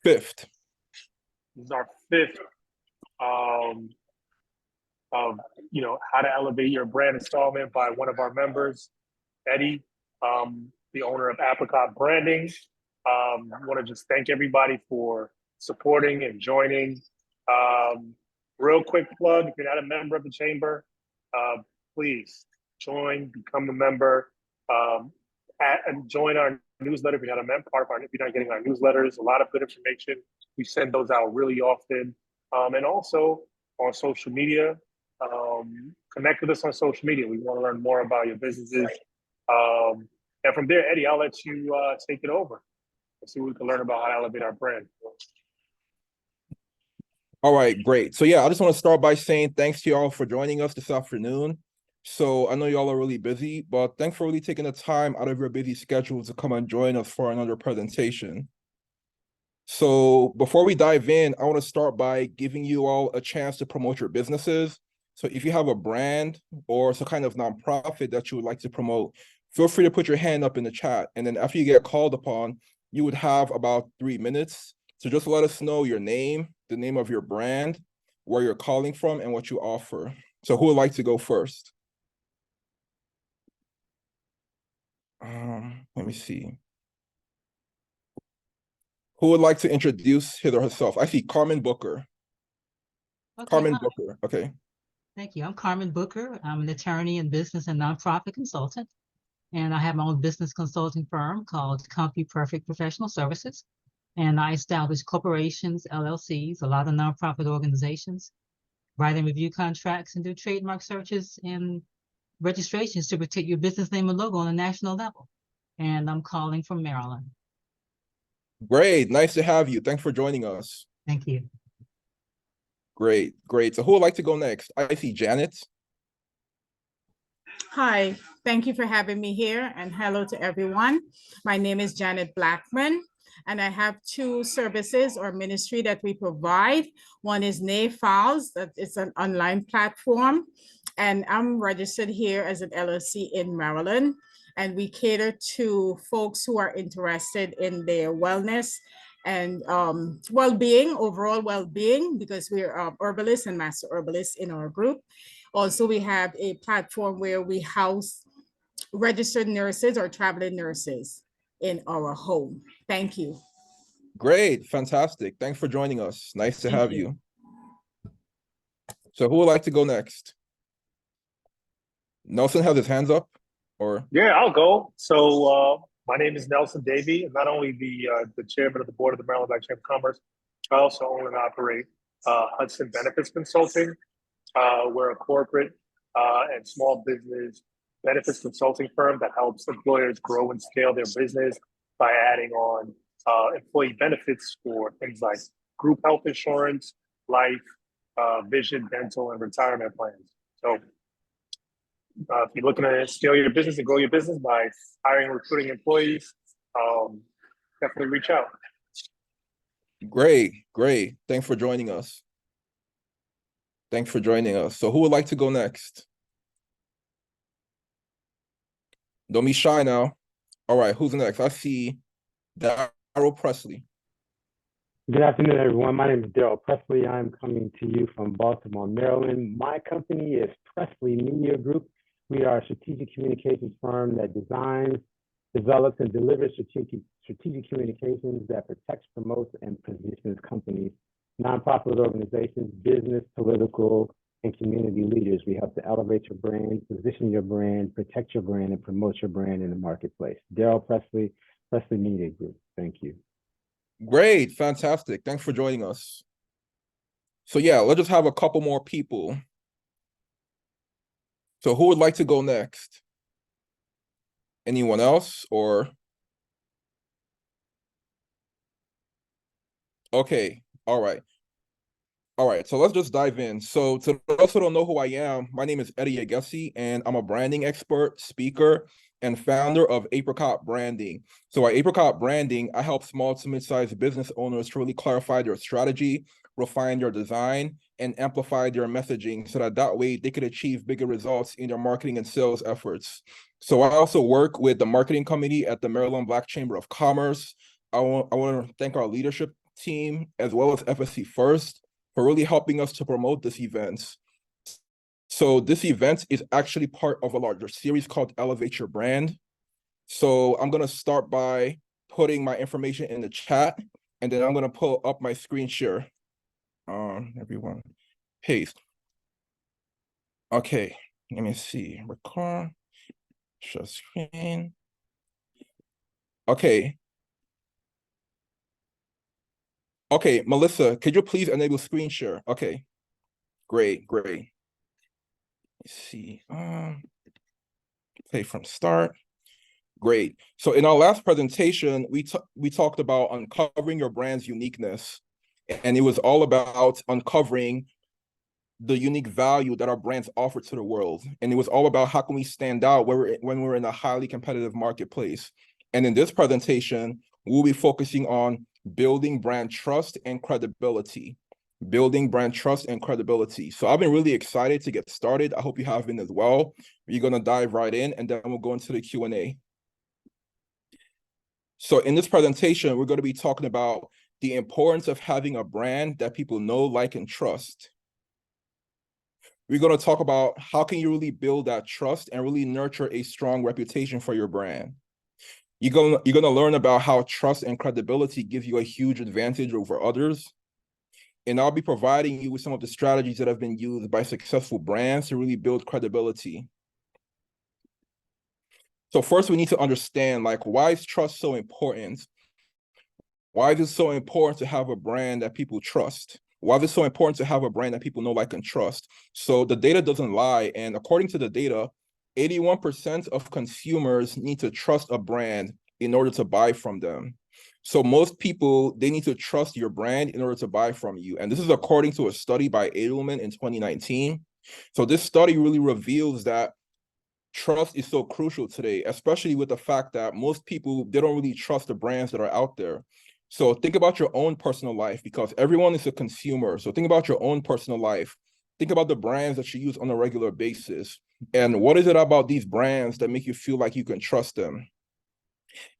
Fifth. This is our fifth of how to elevate your brand installment by one of our members, Eddie, the owner of Apricot Branding. I want to just thank everybody for supporting and joining. Real quick plug: if you're not a member of the chamber, please join, become a member, and join our newsletter. If you're not a member, if you're not getting our newsletters, a lot of good information. We send those out really often, and also on social media. Connect with us on social media. We want to learn more about your businesses. And from there, Eddie, I'll let you take it over and see what we can learn about how to elevate our brand. All right, great. So yeah, I just want to start by saying thanks to y'all for joining us this afternoon. So I know y'all are really busy, but thanks for really taking the time out of your busy schedules to come and join us for another presentation. So before we dive in, I want to start by giving you all a chance to promote your businesses. So if you have a brand or some kind of nonprofit that you would like to promote, feel free to put your hand up in the chat. And then after you get called upon, you would have about 3 minutes. So just let us know your name, the name of your brand, where you're calling from, and what you offer. So who would like to go first? Let me see. Who would like to introduce his or herself? I see Carmen Booker. Okay, Carmen hi. Booker, okay. Thank you. I'm Carmen Booker. I'm an attorney and business and nonprofit consultant. And I have my own business consulting firm called Comfy Perfect Professional Services. And I establish corporations, LLCs, a lot of nonprofit organizations, write and review contracts, and do trademark searches and registrations to protect your business name and logo on a national level. And I'm calling from Maryland. Great, nice to have you. Thanks for joining us. Thank you. Great, great. So who would like to go next? I see Janet. Hi, thank you for having me here, and hello to everyone. My name is Janet Blackman, and I have two services or ministry that we provide. One is NAFALS, that is an online platform, and I'm registered here as an LLC in Maryland, and we cater to folks who are interested in their wellness and well-being, overall well-being, because we're herbalists and master herbalists in our group. Also, we have a platform where we house registered nurses or traveling nurses in our home. Thank you. Great, fantastic. Thanks for joining us. Nice to Thank have you. you. So who would like to go next? Nelson has his hands up, or? Yeah, I'll go. So my name is Nelson Davey. I'm not only the chairman of the board of the Maryland Black Chamber of Commerce, I also own and operate Hudson Benefits Consulting. We're a corporate and small business benefits consulting firm that helps employers grow and scale their business by adding on employee benefits for things like group health insurance, life, vision, dental, and retirement plans. So if you're looking to scale your business and grow your business by hiring and recruiting employees, definitely reach out. Great, great. Thanks for joining us. Thanks for joining us. So who would like to go next? Don't be shy now. All right, who's next? I see Daryl Presley. Good afternoon, everyone. My name is Daryl Presley. I'm coming to you from Baltimore, Maryland. My company is Presley Media Group. We are a strategic communications firm that designs, develops, and delivers strategic communications that protects, promotes, and positions companies, nonprofit organizations, business, political, and community leaders. We help to elevate your brand, position your brand, protect your brand, and promote your brand in the marketplace. Daryl Presley, Presley Media Group. Thank you. Great, fantastic. Thanks for joining us. So yeah, let's just have a couple more people. So who would like to go next? Anyone else, or? Okay, all right. All right, so let's just dive in. So to those who don't know who I am, my name is Eddie Agassi, and I'm a branding expert, speaker, and founder of Apricot Branding. So at Apricot Branding, I help small to mid-sized business owners to really clarify their strategy, refine their design, and amplify their messaging so that way they could achieve bigger results in their marketing and sales efforts. So I also work with the marketing committee at the Maryland Black Chamber of Commerce. I want to thank our leadership team, as well as FSC First, for really helping us to promote this event. So this event is actually part of a larger series called Elevate Your Brand. So I'm gonna start by putting my information in the chat, and then I'm gonna pull up my screen share. Everyone, paste. Okay, let me see. Record, share screen. Okay. Okay, Melissa, could you please enable screen share? Okay, great. Let's see. Play from start. Great. So in our last presentation, we talked about uncovering your brand's uniqueness, and it was all about uncovering the unique value that our brands offer to the world. And it was all about how can we stand out when we're in a highly competitive marketplace. And in this presentation, we'll be focusing on building brand trust and credibility. Building brand trust and credibility. So I've been really excited to get started. I hope you have been as well. We're gonna dive right in, and then we'll go into the Q&A. So in this presentation, we're going to be talking about the importance of having a brand that people know, like, and trust. We're going to talk about how can you really build that trust and really nurture a strong reputation for your brand. You're going to learn about how trust and credibility give you a huge advantage over others. And I'll be providing you with some of the strategies that have been used by successful brands to really build credibility. So first, we need to understand, like, why is trust so important? Why is it so important to have a brand that people trust? Why is it so important to have a brand that people know, like, and trust? So the data doesn't lie. And according to the data, 81% of consumers need to trust a brand in order to buy from them. So most people, they need to trust your brand in order to buy from you. And this is according to a study by Edelman in 2019. So this study really reveals that trust is so crucial today, especially with the fact that most people, they don't really trust the brands that are out there. So think about your own personal life, because everyone is a consumer. So think about your own personal life. Think about the brands that you use on a regular basis. And what is it about these brands that make you feel like you can trust them?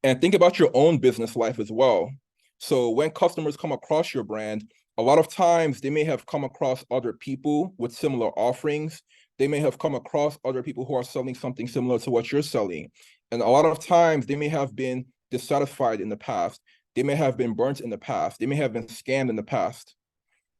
And think about your own business life as well. So when customers come across your brand, a lot of times they may have come across other people with similar offerings. They may have come across other people who are selling something similar to what you're selling. And a lot of times they may have been dissatisfied in the past. They may have been burnt in the past. They may have been scammed in the past.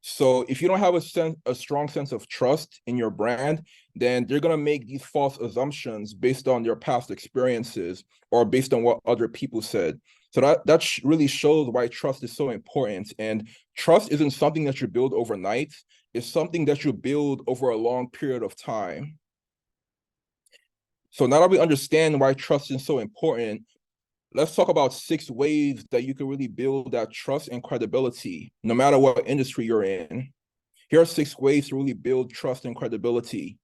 So if you don't have a strong sense of trust in your brand, then they're going to make these false assumptions based on your past experiences or based on what other people said. So that really shows why trust is so important. And trust isn't something that you build overnight. It's something that you build over a long period of time. So now that we understand why trust is so important, let's talk about 6 ways that you can really build that trust and credibility, no matter what industry you're in. Here are 6 ways to really build trust and credibility.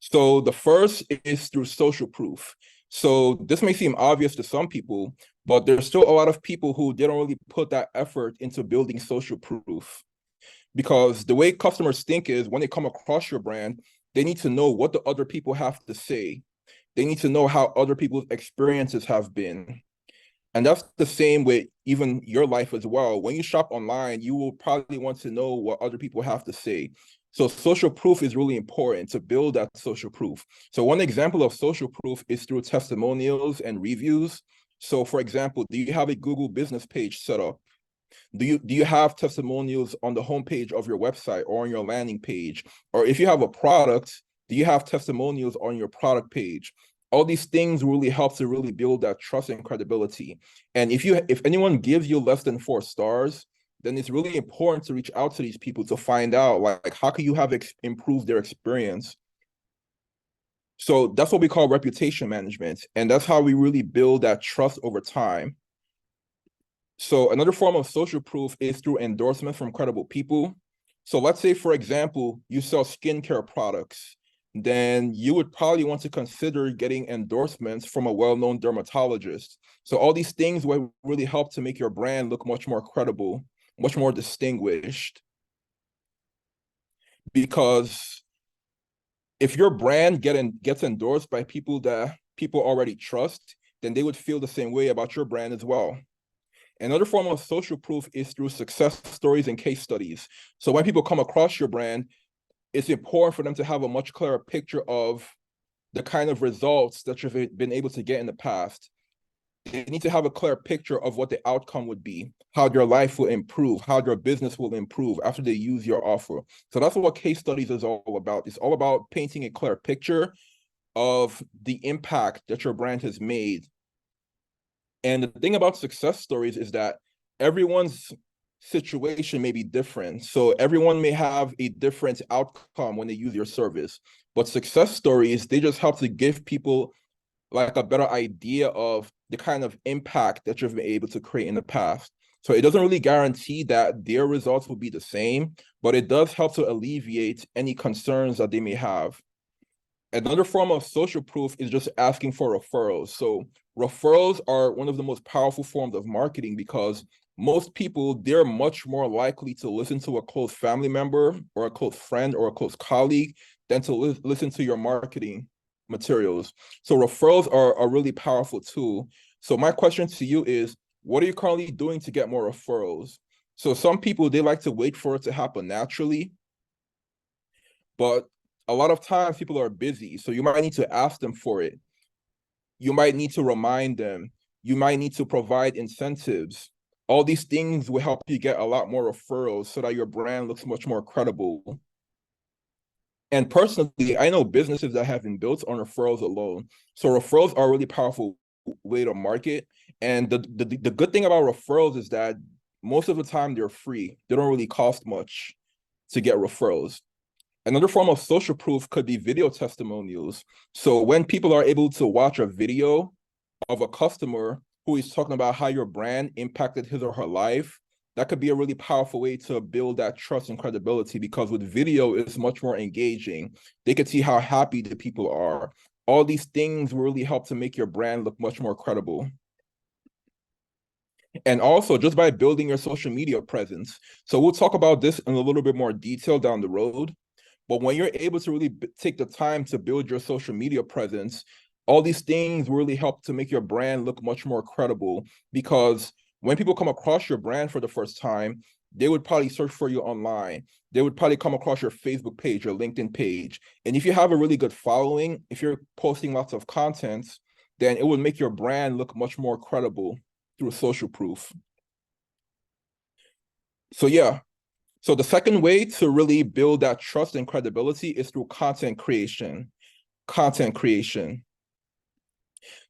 So the first is through social proof. So this may seem obvious to some people, but there's still a lot of people who they don't really put that effort into building social proof. Because the way customers think is when they come across your brand, they need to know what the other people have to say. They need to know how other people's experiences have been. And that's the same with even your life as well. When you shop online, you will probably want to know what other people have to say. So social proof is really important to build that social proof. So one example of social proof is through testimonials and reviews. So for example, do you have a Google business page set up? Do you have testimonials on the homepage of your website or on your landing page? Or if you have a product, do you have testimonials on your product page? All these things really help to really build that trust and credibility. And if anyone gives you less than 4 stars, then it's really important to reach out to these people to find out, like how can you have improved their experience? So that's what we call reputation management. And that's how we really build that trust over time. So another form of social proof is through endorsement from credible people. So let's say, for example, you sell skincare products, then you would probably want to consider getting endorsements from a well-known dermatologist. So all these things will really help to make your brand look much more credible, much more distinguished. Because if your brand gets endorsed by people that people already trust, then they would feel the same way about your brand as well. Another form of social proof is through success stories and case studies. So when people come across your brand, it's important for them to have a much clearer picture of the kind of results that you've been able to get in the past. They need to have a clear picture of what the outcome would be, how their life will improve, how their business will improve after they use your offer. So that's what case studies is all about. It's all about painting a clear picture of the impact that your brand has made. And the thing about success stories is that everyone's situation may be different. So everyone may have a different outcome when they use your service. But success stories, they just help to give people like a better idea of the kind of impact that you've been able to create in the past. So it doesn't really guarantee that their results will be the same, but it does help to alleviate any concerns that they may have. Another form of social proof is just asking for referrals. So referrals are one of the most powerful forms of marketing because most people, they're much more likely to listen to a close family member or a close friend or a close colleague than to listen to your marketing materials. So referrals are a really powerful tool. So my question to you is, what are you currently doing to get more referrals? So some people, they like to wait for it to happen naturally, but a lot of times people are busy. So you might need to ask them for it. You might need to remind them. You might need to provide incentives. All these things will help you get a lot more referrals so that your brand looks much more credible. And personally, I know businesses that have been built on referrals alone. So referrals are a really powerful way to market. And the good thing about referrals is that most of the time they're free. They don't really cost much to get referrals. Another form of social proof could be video testimonials. So when people are able to watch a video of a customer who is talking about how your brand impacted his or her life, that could be a really powerful way to build that trust and credibility, because with video, it's much more engaging. They could see how happy the people are. All these things will really help to make your brand look much more credible. And also just by building your social media presence. So we'll talk about this in a little bit more detail down the road. But when you're able to really take the time to build your social media presence, all these things really help to make your brand look much more credible, because when people come across your brand for the first time, they would probably search for you online. They would probably come across your Facebook page, your LinkedIn page. And if you have a really good following, if you're posting lots of content, then it would make your brand look much more credible through social proof. So yeah. So the second way to really build that trust and credibility is through content creation. Content creation.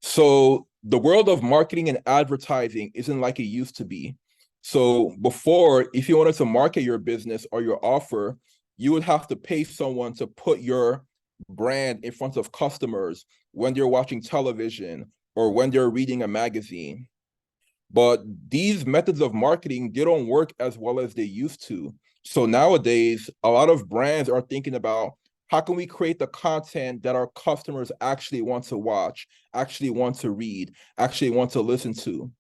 So the world of marketing and advertising isn't like it used to be. So before, if you wanted to market your business or your offer, you would have to pay someone to put your brand in front of customers when they're watching television or when they're reading a magazine. But these methods of marketing, they don't work as well as they used to. So nowadays, a lot of brands are thinking about, how can we create the content that our customers actually want to watch, actually want to read, actually want to listen to?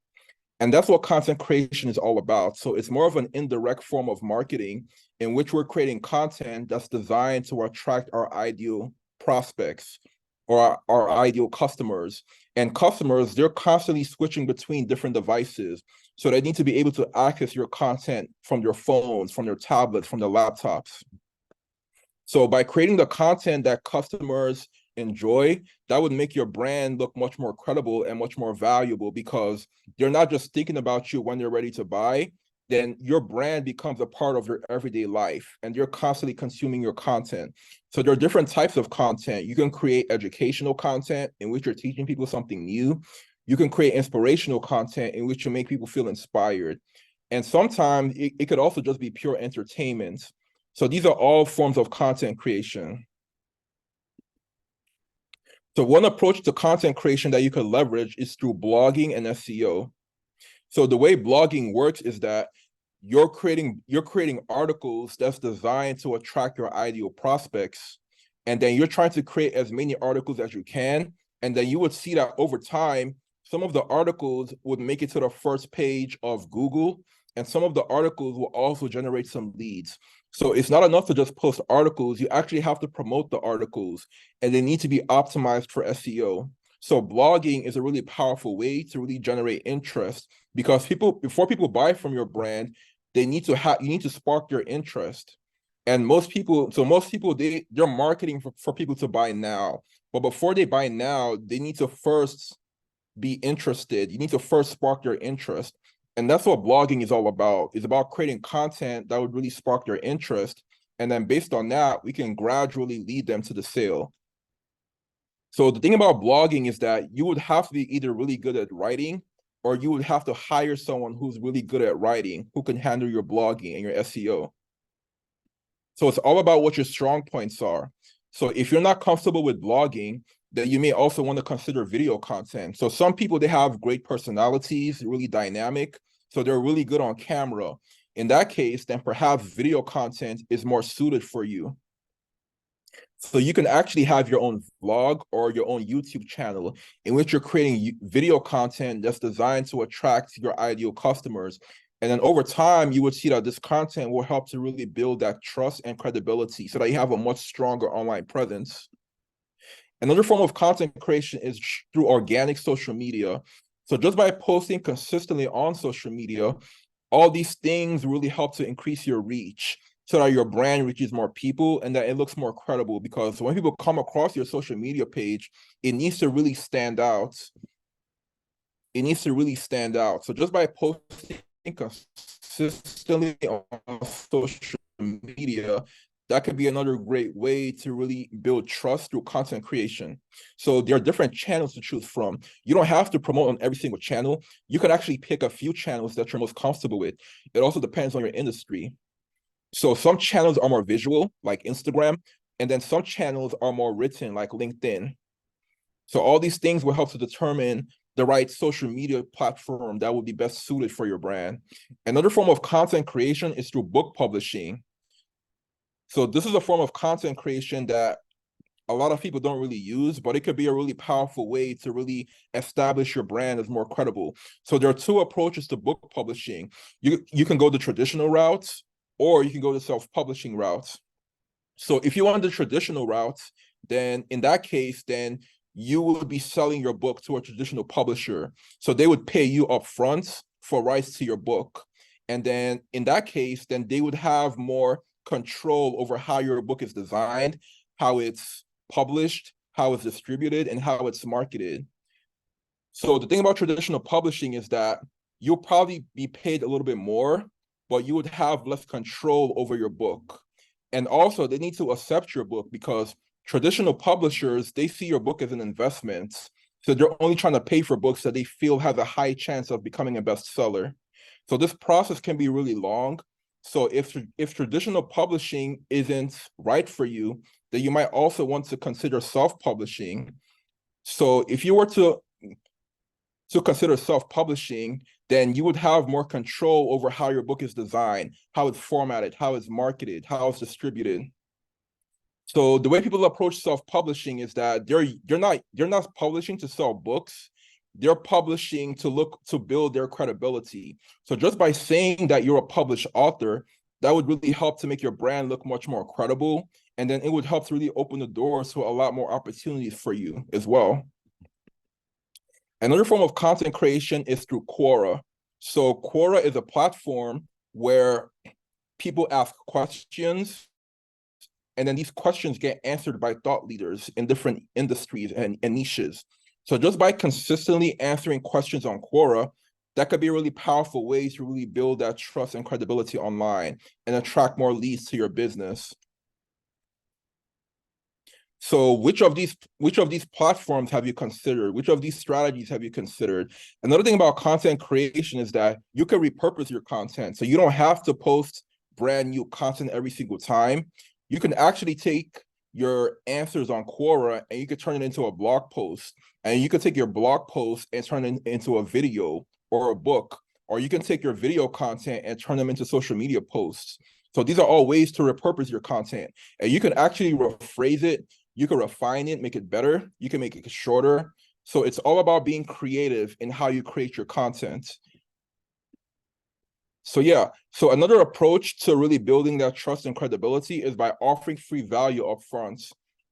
And that's what content creation is all about. So it's more of an indirect form of marketing in which we're creating content that's designed to attract our ideal prospects or our ideal customers. And customers, they're constantly switching between different devices. So they need to be able to access your content from their phones, from their tablets, from their laptops. So by creating the content that customers enjoy, that would make your brand look much more credible and much more valuable, because they're not just thinking about you when they're ready to buy. Then your brand becomes a part of your everyday life and you're constantly consuming your content. So there are different types of content. You can create educational content in which you're teaching people something new. You can create inspirational content in which you make people feel inspired. And sometimes it could also just be pure entertainment. So these are all forms of content creation. So one approach to content creation that you could leverage is through blogging and SEO. So the way blogging works is that you're creating articles that's designed to attract your ideal prospects. And then you're trying to create as many articles as you can. And then you would see that over time, some of the articles would make it to the first page of Google. And some of the articles will also generate some leads. So it's not enough to just post articles. You actually have to promote the articles, and they need to be optimized for SEO. So blogging is a really powerful way to really generate interest, because before people buy from your brand, you need to spark their interest. And most people, they're marketing for people to buy now. But before they buy now, they need to first be interested. You need to first spark their interest. And that's what blogging is all about. It's about creating content that would really spark their interest. And then based on that, we can gradually lead them to the sale. So the thing about blogging is that you would have to be either really good at writing, or you would have to hire someone who's really good at writing, who can handle your blogging and your SEO. So it's all about what your strong points are. So if you're not comfortable with blogging, then you may also want to consider video content. So some people, they have great personalities, really dynamic, so they're really good on camera. In that case, then perhaps video content is more suited for you. So you can actually have your own vlog or your own YouTube channel in which you're creating video content that's designed to attract your ideal customers. And then over time, you would see that this content will help to really build that trust and credibility so that you have a much stronger online presence. Another form of content creation is through organic social media. So just by posting consistently on social media, all these things really help to increase your reach so that your brand reaches more people and that it looks more credible, because when people come across your social media page, it needs to really stand out. It needs to really stand out. So just by posting consistently on social media, that could be another great way to really build trust through content creation. So there are different channels to choose from. You don't have to promote on every single channel. You could actually pick a few channels that you're most comfortable with. It also depends on your industry. So some channels are more visual, like Instagram, and then some channels are more written, like LinkedIn. So all these things will help to determine the right social media platform that would be best suited for your brand. Another form of content creation is through book publishing. So this is a form of content creation that a lot of people don't really use, but it could be a really powerful way to really establish your brand as more credible. So there are two approaches to book publishing. You can go the traditional route, or you can go the self-publishing route. So if you want the traditional route, then in that case, then you would be selling your book to a traditional publisher. So they would pay you upfront for rights to your book. And then in that case, then they would have more control over how your book is designed, how it's published, how it's distributed, and how it's marketed. So the thing about traditional publishing is that you'll probably be paid a little bit more, but you would have less control over your book. And also they need to accept your book, because traditional publishers, they see your book as an investment. So they're only trying to pay for books that they feel have a high chance of becoming a bestseller. So this process can be really long. So if traditional publishing isn't right for you, then you might also want to consider self-publishing. So if you were to consider self-publishing, then you would have more control over how your book is designed, how it's formatted, how it's marketed, how it's distributed. So the way people approach self-publishing is that they're not publishing to sell books. They're publishing to build their credibility. So just by saying that you're a published author, that would really help to make your brand look much more credible. And then it would help to really open the doors to a lot more opportunities for you as well. Another form of content creation is through Quora. So Quora is a platform where people ask questions, and then these questions get answered by thought leaders in different industries and niches. So just by consistently answering questions on Quora, that could be a really powerful way to really build that trust and credibility online and attract more leads to your business. So which of these platforms have you considered? Which of these strategies have you considered? Another thing about content creation is that you can repurpose your content. So you don't have to post brand new content every single time. You can actually take your answers on Quora and you could turn it into a blog post. And you could take your blog post and turn it into a video or a book, or you can take your video content and turn them into social media posts. So these are all ways to repurpose your content. And you can actually rephrase it. You can refine it, make it better. You can make it shorter. So it's all about being creative in how you create your content. So yeah, so another approach to really building that trust and credibility is by offering free value up front.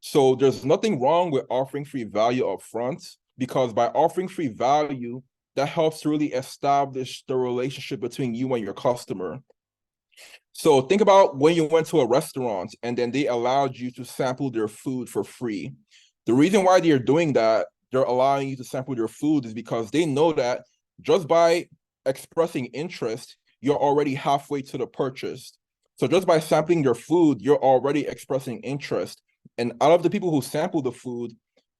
So there's nothing wrong with offering free value up front, because by offering free value, that helps to really establish the relationship between you and your customer. So think about when you went to a restaurant and then they allowed you to sample their food for free. The reason why they're doing that, they're allowing you to sample their food, is because they know that just by expressing interest, you're already halfway to the purchase. So just by sampling their food, you're already expressing interest. And out of the people who sample the food,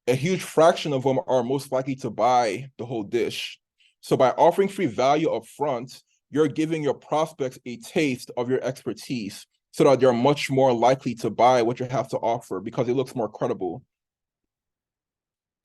a huge fraction of them are most likely to buy the whole dish. So by offering free value up front, you're giving your prospects a taste of your expertise so that they're much more likely to buy what you have to offer because it looks more credible.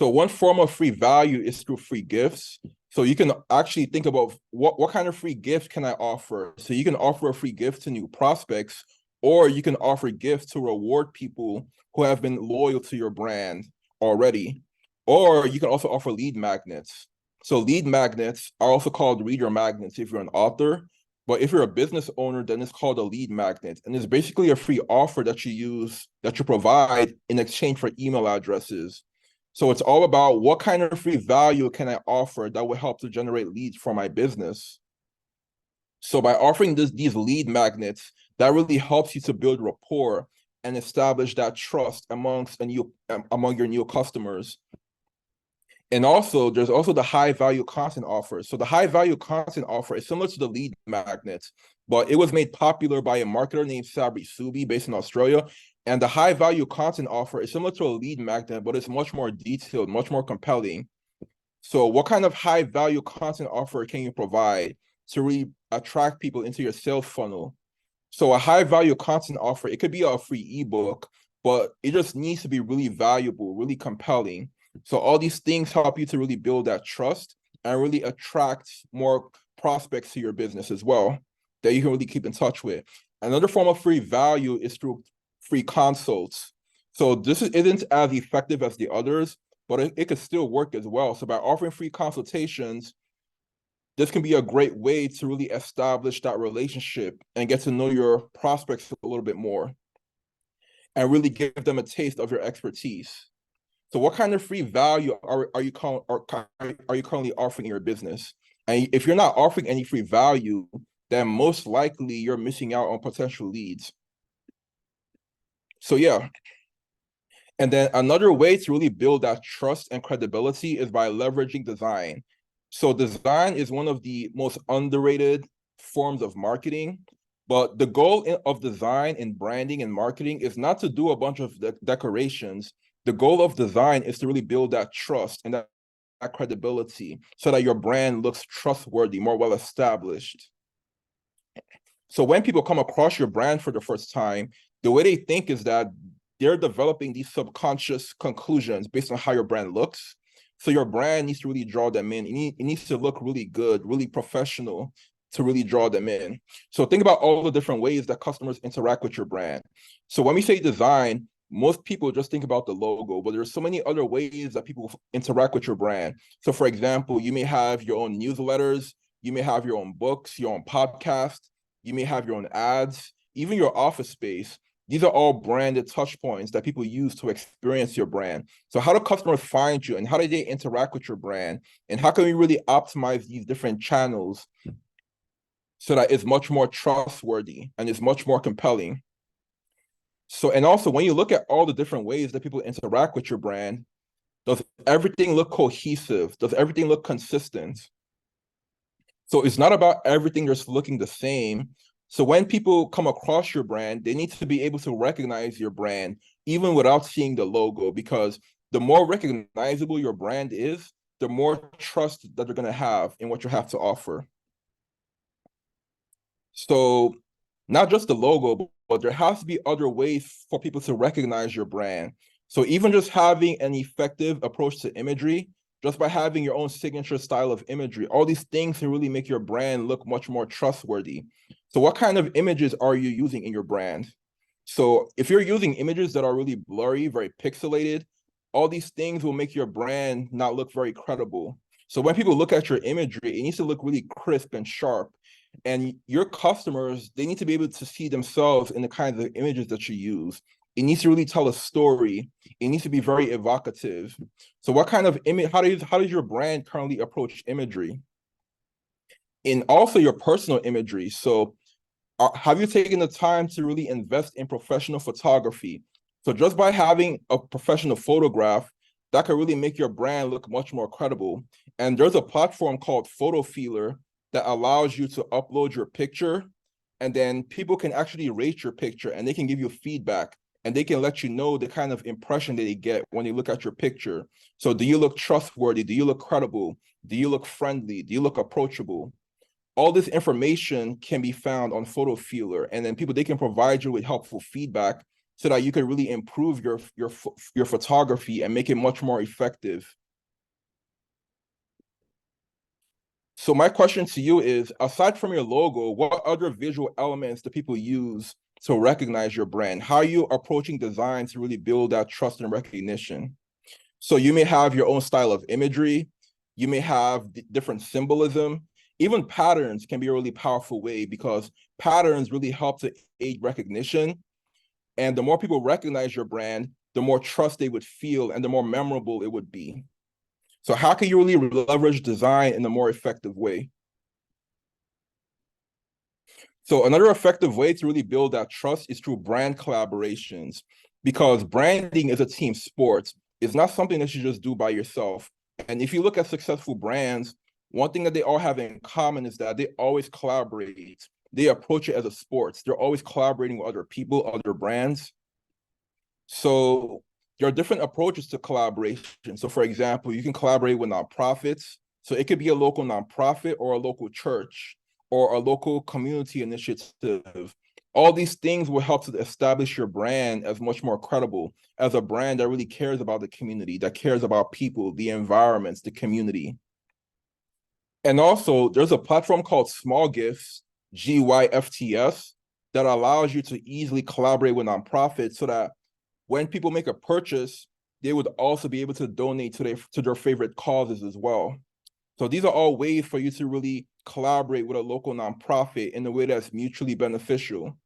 So one form of free value is through free gifts. So you can actually think about what kind of free gift can I offer? So you can offer a free gift to new prospects, or you can offer gifts to reward people who have been loyal to your brand already. Or you can also offer lead magnets. So lead magnets are also called reader magnets if you're an author, but if you're a business owner, then it's called a lead magnet. And it's basically a free offer that you provide in exchange for email addresses. So it's all about what kind of free value can I offer that will help to generate leads for my business. So by offering these lead magnets, that really helps you to build rapport and establish that trust among your new customers. And also, there's also the high value content offer. So the high value content offer is similar to the lead magnet, but it was made popular by a marketer named Sabri Subi based in Australia. And the high value content offer is similar to a lead magnet, but it's much more detailed, much more compelling. So what kind of high value content offer can you provide to really attract people into your sales funnel? So a high value content offer, it could be a free ebook, but it just needs to be really valuable, really compelling. So all these things help you to really build that trust and really attract more prospects to your business as well that you can really keep in touch with. Another form of free value is through free consults. So this isn't as effective as the others, but it could still work as well. So by offering free consultations, this can be a great way to really establish that relationship and get to know your prospects a little bit more and really give them a taste of your expertise. So what kind of free value are you currently offering in your business? And if you're not offering any free value, then most likely you're missing out on potential leads. So yeah. And then another way to really build that trust and credibility is by leveraging design. So design is one of the most underrated forms of marketing, but the goal of design in branding and marketing is not to do a bunch of decorations. The goal of design is to really build that trust and that credibility so that your brand looks trustworthy, more well-established. So when people come across your brand for the first time, the way they think is that they're developing these subconscious conclusions based on how your brand looks. So your brand needs to really draw them in. It needs to look really good, really professional to really draw them in. So think about all the different ways that customers interact with your brand. So when we say design, most people just think about the logo, but there's so many other ways that people interact with your brand. So for example, you may have your own newsletters, you may have your own books, your own podcast, you may have your own ads, even your office space. These are all branded touch points that people use to experience your brand. So how do customers find you and how do they interact with your brand? And how can we really optimize these different channels so that it's much more trustworthy and it's much more compelling? So, and also when you look at all the different ways that people interact with your brand, does everything look cohesive? Does everything look consistent? So it's not about everything just looking the same. So when people come across your brand, they need to be able to recognize your brand even without seeing the logo, because the more recognizable your brand is, the more trust that they're going to have in what you have to offer. So not just the logo, but there has to be other ways for people to recognize your brand. So even just having an effective approach to imagery, just by having your own signature style of imagery, all these things can really make your brand look much more trustworthy. So what kind of images are you using in your brand? So if you're using images that are really blurry, very pixelated, all these things will make your brand not look very credible. So when people look at your imagery, it needs to look really crisp and sharp. And your customers, they need to be able to see themselves in the kinds of images that you use. It needs to really tell a story. It needs to be very evocative. So what kind of image, how does your brand currently approach imagery? And also your personal imagery. So have you taken the time to really invest in professional photography? So just by having a professional photograph, that could really make your brand look much more credible. And there's a platform called PhotoFeeler that allows you to upload your picture, and then people can actually rate your picture and they can give you feedback, and they can let you know the kind of impression that they get when they look at your picture. So do you look trustworthy? Do you look credible? Do you look friendly? Do you look approachable? All this information can be found on PhotoFeeler, and then they can provide you with helpful feedback so that you can really improve your photography and make it much more effective. So my question to you is, aside from your logo, what other visual elements do people use to recognize your brand? How are you approaching design to really build that trust and recognition? So you may have your own style of imagery. You may have different symbolism. Even patterns can be a really powerful way, because patterns really help to aid recognition. And the more people recognize your brand, the more trust they would feel and the more memorable it would be. So how can you really leverage design in a more effective way? So another effective way to really build that trust is through brand collaborations, because branding is a team sport. It's not something that you just do by yourself. And if you look at successful brands, one thing that they all have in common is that they always collaborate. They approach it as a sport. They're always collaborating with other people, other brands. So there are different approaches to collaboration. So for example, you can collaborate with nonprofits. So it could be a local nonprofit or a local church or a local community initiative. All these things will help to establish your brand as much more credible, as a brand that really cares about the community, that cares about people, the environments, the community. And also, there's a platform called SmallGifts, GYFTS, that allows you to easily collaborate with nonprofits so that when people make a purchase, they would also be able to donate to their favorite causes as well. So these are all ways for you to really collaborate with a local nonprofit in a way that's mutually beneficial.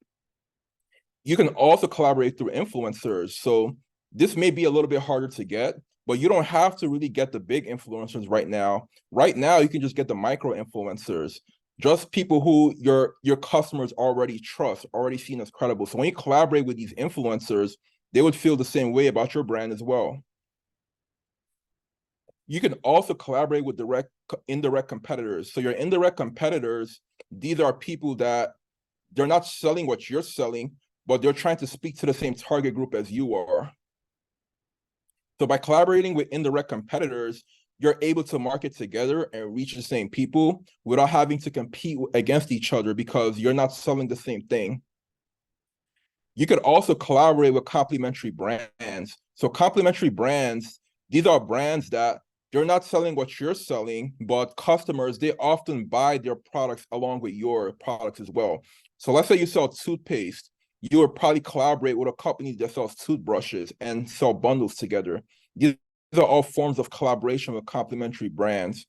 You can also collaborate through influencers. So this may be a little bit harder to get, but you don't have to really get the big influencers right now. Right now, you can just get the micro influencers, just people who your customers already trust, already seen as credible. So when you collaborate with these influencers, they would feel the same way about your brand as well. You can also collaborate with indirect competitors. So your indirect competitors, these are people that they're not selling what you're selling, but they're trying to speak to the same target group as you are. So by collaborating with indirect competitors, you're able to market together and reach the same people without having to compete against each other, because you're not selling the same thing. You could also collaborate with complementary brands. So complementary brands, these are brands that they're not selling what you're selling, but customers, they often buy their products along with your products as well. So let's say you sell toothpaste, you would probably collaborate with a company that sells toothbrushes and sell bundles together. These are all forms of collaboration with complementary brands.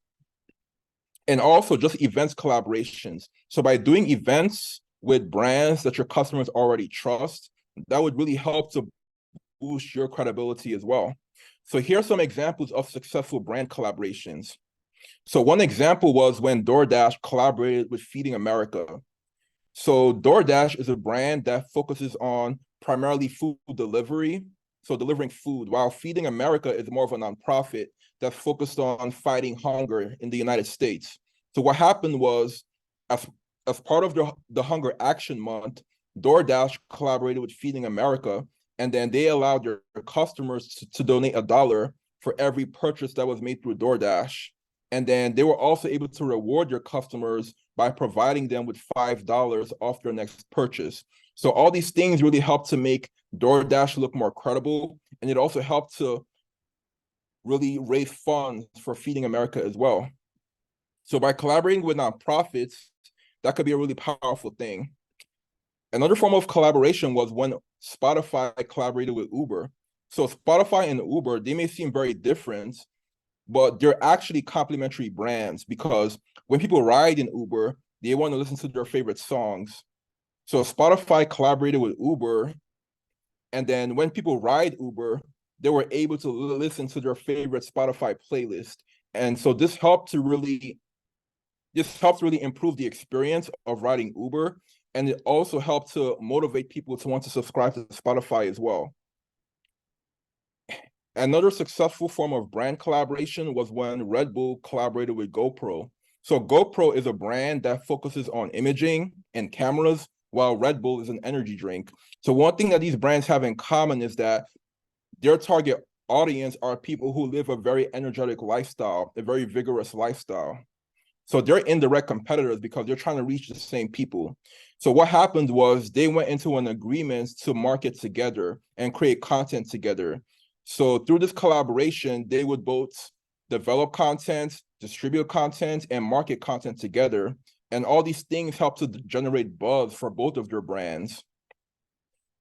And also just events collaborations. So by doing events with brands that your customers already trust, that would really help to boost your credibility as well. So here are some examples of successful brand collaborations. So one example was when DoorDash collaborated with Feeding America. So DoorDash is a brand that focuses on primarily food delivery, so delivering food, while Feeding America is more of a nonprofit that's focused on fighting hunger in the United States. So what happened was, as part of the Hunger Action Month, DoorDash collaborated with Feeding America, and then they allowed their customers to donate $1 for every purchase that was made through DoorDash. And then they were also able to reward their customers by providing them with $5 off their next purchase. So all these things really help to make DoorDash look more credible, and it also helped to really raise funds for Feeding America as well. So by collaborating with nonprofits, that could be a really powerful thing. Another form of collaboration was when Spotify collaborated with Uber. So Spotify and Uber, they may seem very different, but they're actually complementary brands, because when people ride in Uber, they want to listen to their favorite songs. So Spotify collaborated with Uber, And then when people ride Uber, they were able to listen to their favorite Spotify playlist. And so this helped really improve the experience of riding Uber. And it also helped to motivate people to want to subscribe to Spotify as well. Another successful form of brand collaboration was when Red Bull collaborated with GoPro. So GoPro is a brand that focuses on imaging and cameras, while Red Bull is an energy drink. So one thing that these brands have in common is that their target audience are people who live a very energetic lifestyle, a very vigorous lifestyle. So they're indirect competitors because they're trying to reach the same people. So what happened was they went into an agreement to market together and create content together. So through this collaboration, they would both develop content, distribute content, and market content together. And all these things help to generate buzz for both of their brands.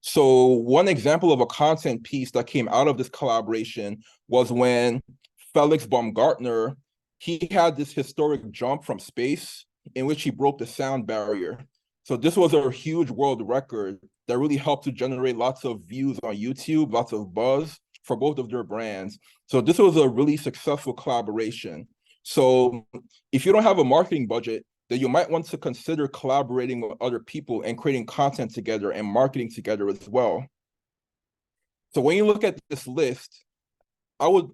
So one example of a content piece that came out of this collaboration was when Felix Baumgartner, he had this historic jump from space in which he broke the sound barrier. So this was a huge world record that really helped to generate lots of views on YouTube, lots of buzz for both of their brands. So this was a really successful collaboration. So if you don't have a marketing budget, then you might want to consider collaborating with other people and creating content together and marketing together as well. So when you look at this list, I would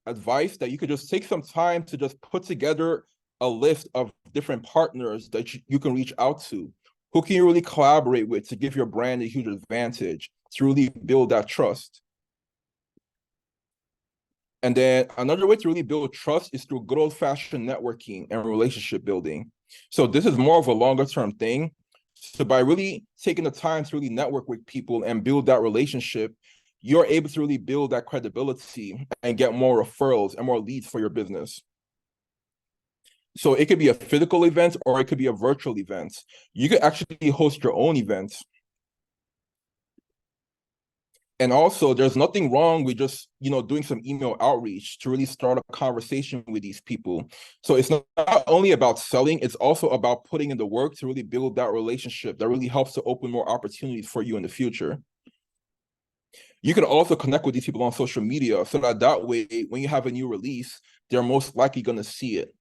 advise that you could just take some time to just put together a list of different partners that you can reach out to. Who can you really collaborate with to give your brand a huge advantage, to really build that trust? And then another way to really build trust is through good old-fashioned networking and relationship building. So this is more of a longer-term thing. So by really taking the time to really network with people and build that relationship, you're able to really build that credibility and get more referrals and more leads for your business. So it could be a physical event or it could be a virtual event. You could actually host your own events. And also, there's nothing wrong with just, doing some email outreach to really start a conversation with these people. So it's not only about selling, it's also about putting in the work to really build that relationship that really helps to open more opportunities for you in the future. You can also connect with these people on social media so that way, when you have a new release, they're most likely going to see it.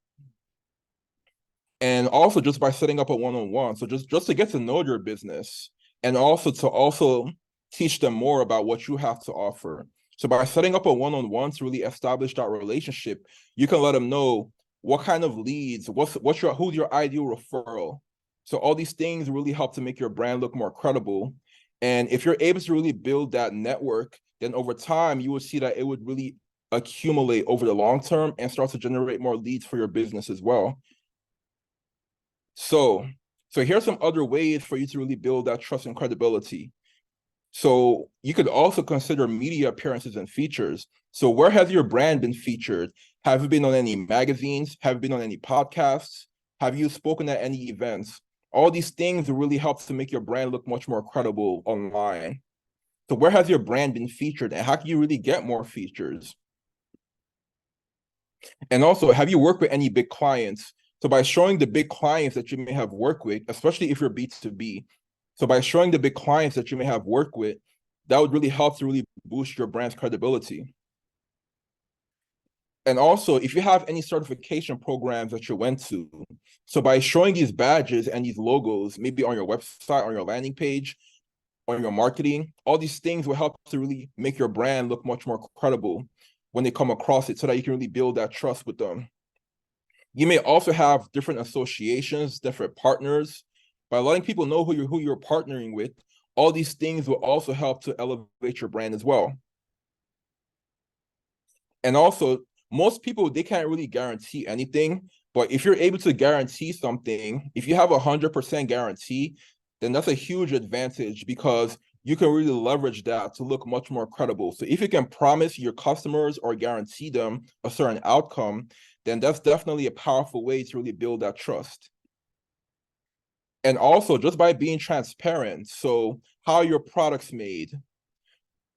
And also just by setting up a one-on-one, so just to get to know your business and also to teach them more about what you have to offer. So by setting up a one-on-one to really establish that relationship, you can let them know what kind of leads, who's your ideal referral. So all these things really help to make your brand look more credible. And if you're able to really build that network, then over time, you will see that it would really accumulate over the long term and start to generate more leads for your business as well. So here's some other ways for you to really build that trust and credibility. So you could also consider media appearances and features. So where has your brand been featured? Have you been on any magazines? Have you been on any podcasts? Have you spoken at any events? All these things really help to make your brand look much more credible online. So where has your brand been featured and how can you really get more features? And also, have you worked with any big clients? So by showing the big clients that you may have worked with, especially if you're B2B, so by showing the big clients that you may have worked with, that would really help to really boost your brand's credibility. And also, if you have any certification programs that you went to, so by showing these badges and these logos, maybe on your website, on your landing page, on your marketing, all these things will help to really make your brand look much more credible when they come across it so that you can really build that trust with them. You may also have different associations, different partners. By letting people know who you're partnering with, all these things will also help to elevate your brand as well. And also, most people, they can't really guarantee anything, but if you're able to guarantee something, if you have 100% guarantee, then that's a huge advantage because you can really leverage that to look much more credible. So if you can promise your customers or guarantee them a certain outcome, then that's definitely a powerful way to really build that trust. And also just by being transparent, so how your product's made,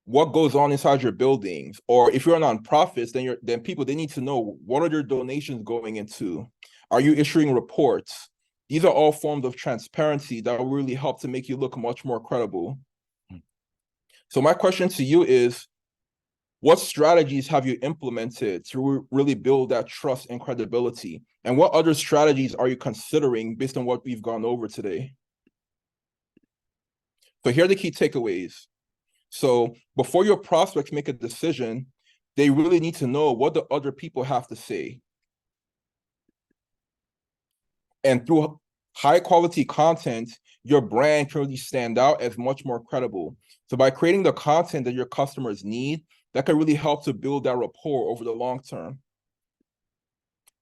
what goes on inside your buildings, or if you're a nonprofit, then people, they need to know what are your donations going into? Are you issuing reports? These are all forms of transparency that will really help to make you look much more credible. So my question to you is, what strategies have you implemented to really build that trust and credibility? And what other strategies are you considering based on what we've gone over today? So here are the key takeaways. So before your prospects make a decision, they really need to know what the other people have to say. And through high quality content, your brand can really stand out as much more credible. So by creating the content that your customers need, that can really help to build that rapport over the long term.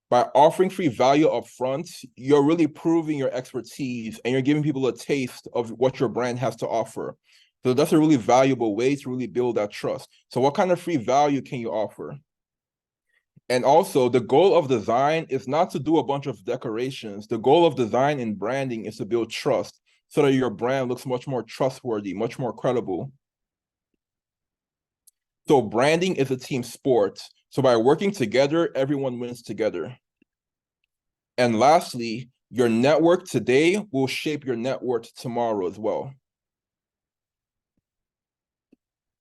By offering free value up front, you're really proving your expertise and you're giving people a taste of what your brand has to offer. So that's a really valuable way to really build that trust. So what kind of free value can you offer? And also, the goal of design is not to do a bunch of decorations. The goal of design and branding is to build trust so that your brand looks much more trustworthy, much more credible. So branding is a team sport. So by working together, everyone wins together. And lastly, your network today will shape your net worth tomorrow as well.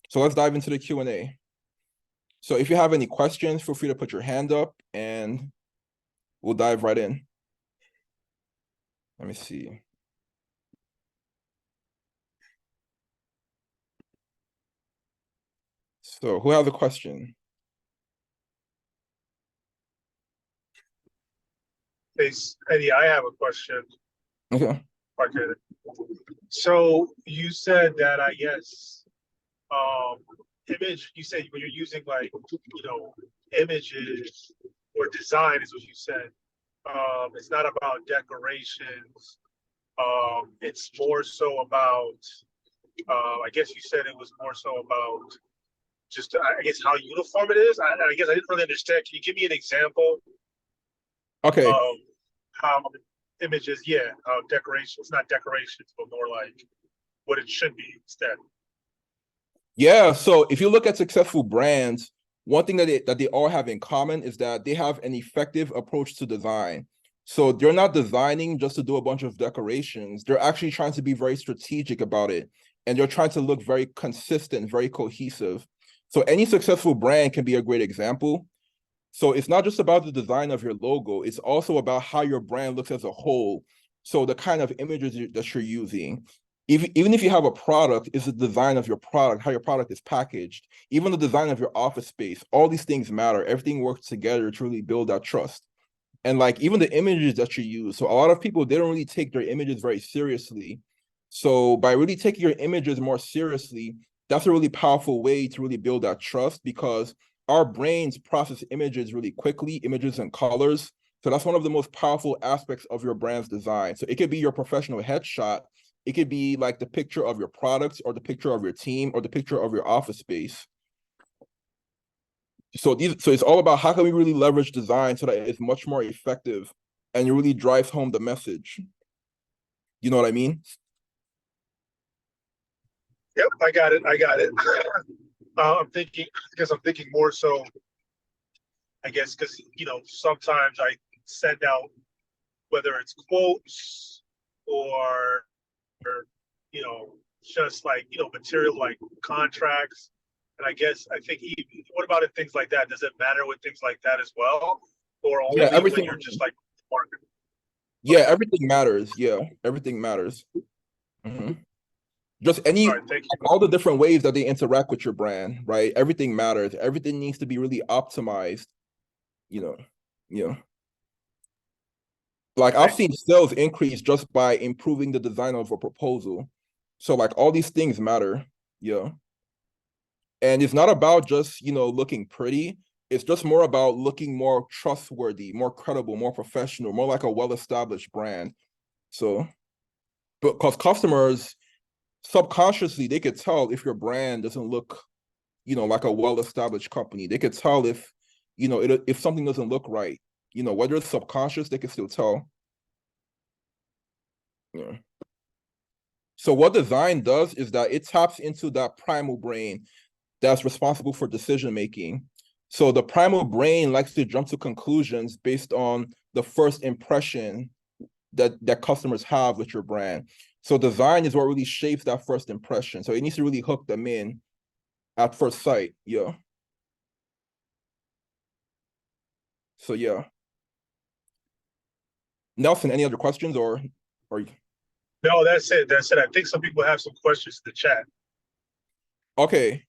So let's dive into the Q&A. So if you have any questions, feel free to put your hand up and we'll dive right in. Let me see. So who has a question? Hey, Eddie, I have a question. Okay. Okay. So you said that, I guess, image, you said when you're using like, images or design is what you said. It's not about decorations. It's more so about, I guess you said it was more so about just, I guess, how uniform it is. I guess I didn't really understand. Can you give me an example Okay. of how images, how decorations, not decorations, but more like what it should be instead? Yeah, so if you look at successful brands, one thing that they all have in common is that they have an effective approach to design. So they're not designing just to do a bunch of decorations. They're actually trying to be very strategic about it. And they're trying to look very consistent, very cohesive. So any successful brand can be a great example. So it's not just about the design of your logo, it's also about how your brand looks as a whole. So the kind of images that you're using. Even if you have a product, it's the design of your product, how your product is packaged, even the design of your office space, all these things matter. Everything works together to really build that trust. And like even the images that you use. So a lot of people, they don't really take their images very seriously. So by really taking your images more seriously, that's a really powerful way to really build that trust because our brains process images really quickly, images and colors. So that's one of the most powerful aspects of your brand's design. So it could be your professional headshot. It could be like the picture of your products or the picture of your team or the picture of your office space. So it's all about how can we really leverage design so that it's much more effective and it really drives home the message. You know what I mean? Yep, I got it. I'm thinking more so, I guess, because, sometimes I send out, whether it's quotes or just like, material like contracts. And I think what about in things like that? Does it matter with things like that as well? Or only everything, when you're just like marketing? Yeah, everything matters. Yeah, everything matters. Mm-hmm. Just all the different ways that they interact with your brand, right? Everything matters. Everything needs to be really optimized, Like I've seen sales increase just by improving the design of a proposal. So like all these things matter. Yeah. And it's not about just, looking pretty. It's just more about looking more trustworthy, more credible, more professional, more like a well-established brand. So, because customers subconsciously, they could tell if your brand doesn't look, like a well-established company. They could tell if, if something doesn't look right, whether it's subconscious, they can still tell. Yeah. So what design does is that it taps into that primal brain that's responsible for decision making. So the primal brain likes to jump to conclusions based on the first impression that customers have with your brand. So design is what really shapes that first impression. So it needs to really hook them in at first sight. Yeah. So yeah. Nelson, any other questions or No, that's it. That's it. I think some people have some questions in the chat. okay.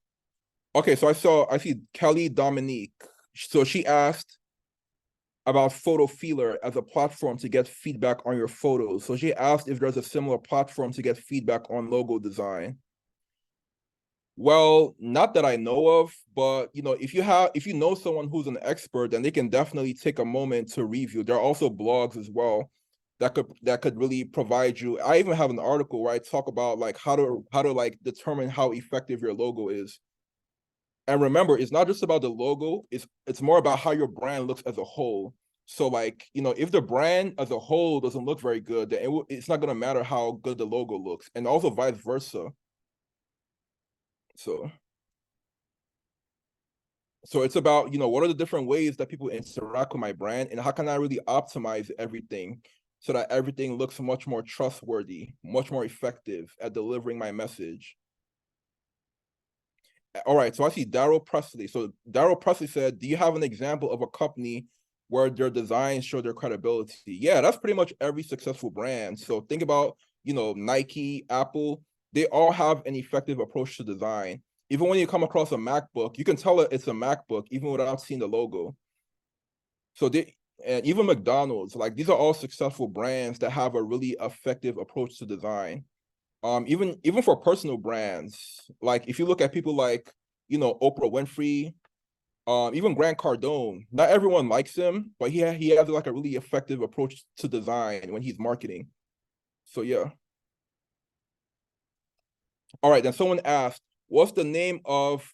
Okay, so I see Kelly Dominique. So she asked about Photo Feeler as a platform to get feedback on your photos. So she asked if there's a similar platform to get feedback on logo design. Well, not that I know of, but if you know someone who's an expert, then they can definitely take a moment to review. There are also blogs as well that could really provide you. I even have an article where I talk about like how to like determine how effective your logo is. And remember, it's not just about the logo, it's more about how your brand looks as a whole. So like, if the brand as a whole doesn't look very good, then it's not going to matter how good the logo looks, and also vice versa. So it's about, what are the different ways that people interact with my brand, and how can I really optimize everything so that everything looks much more trustworthy, much more effective at delivering my message. All right, so I see Daryl Presley. So Daryl Presley said, do you have an example of a company where their designs show their credibility? Yeah, that's pretty much every successful brand. So think about, Nike, Apple, they all have an effective approach to design. Even when you come across a MacBook, you can tell it's a MacBook even without seeing the logo. So and even McDonald's, like these are all successful brands that have a really effective approach to design. Even for personal brands, like if you look at people like, Oprah Winfrey, even Grant Cardone, not everyone likes him, but he has like a really effective approach to design when he's marketing. So yeah. All right, then someone asked, what's the name of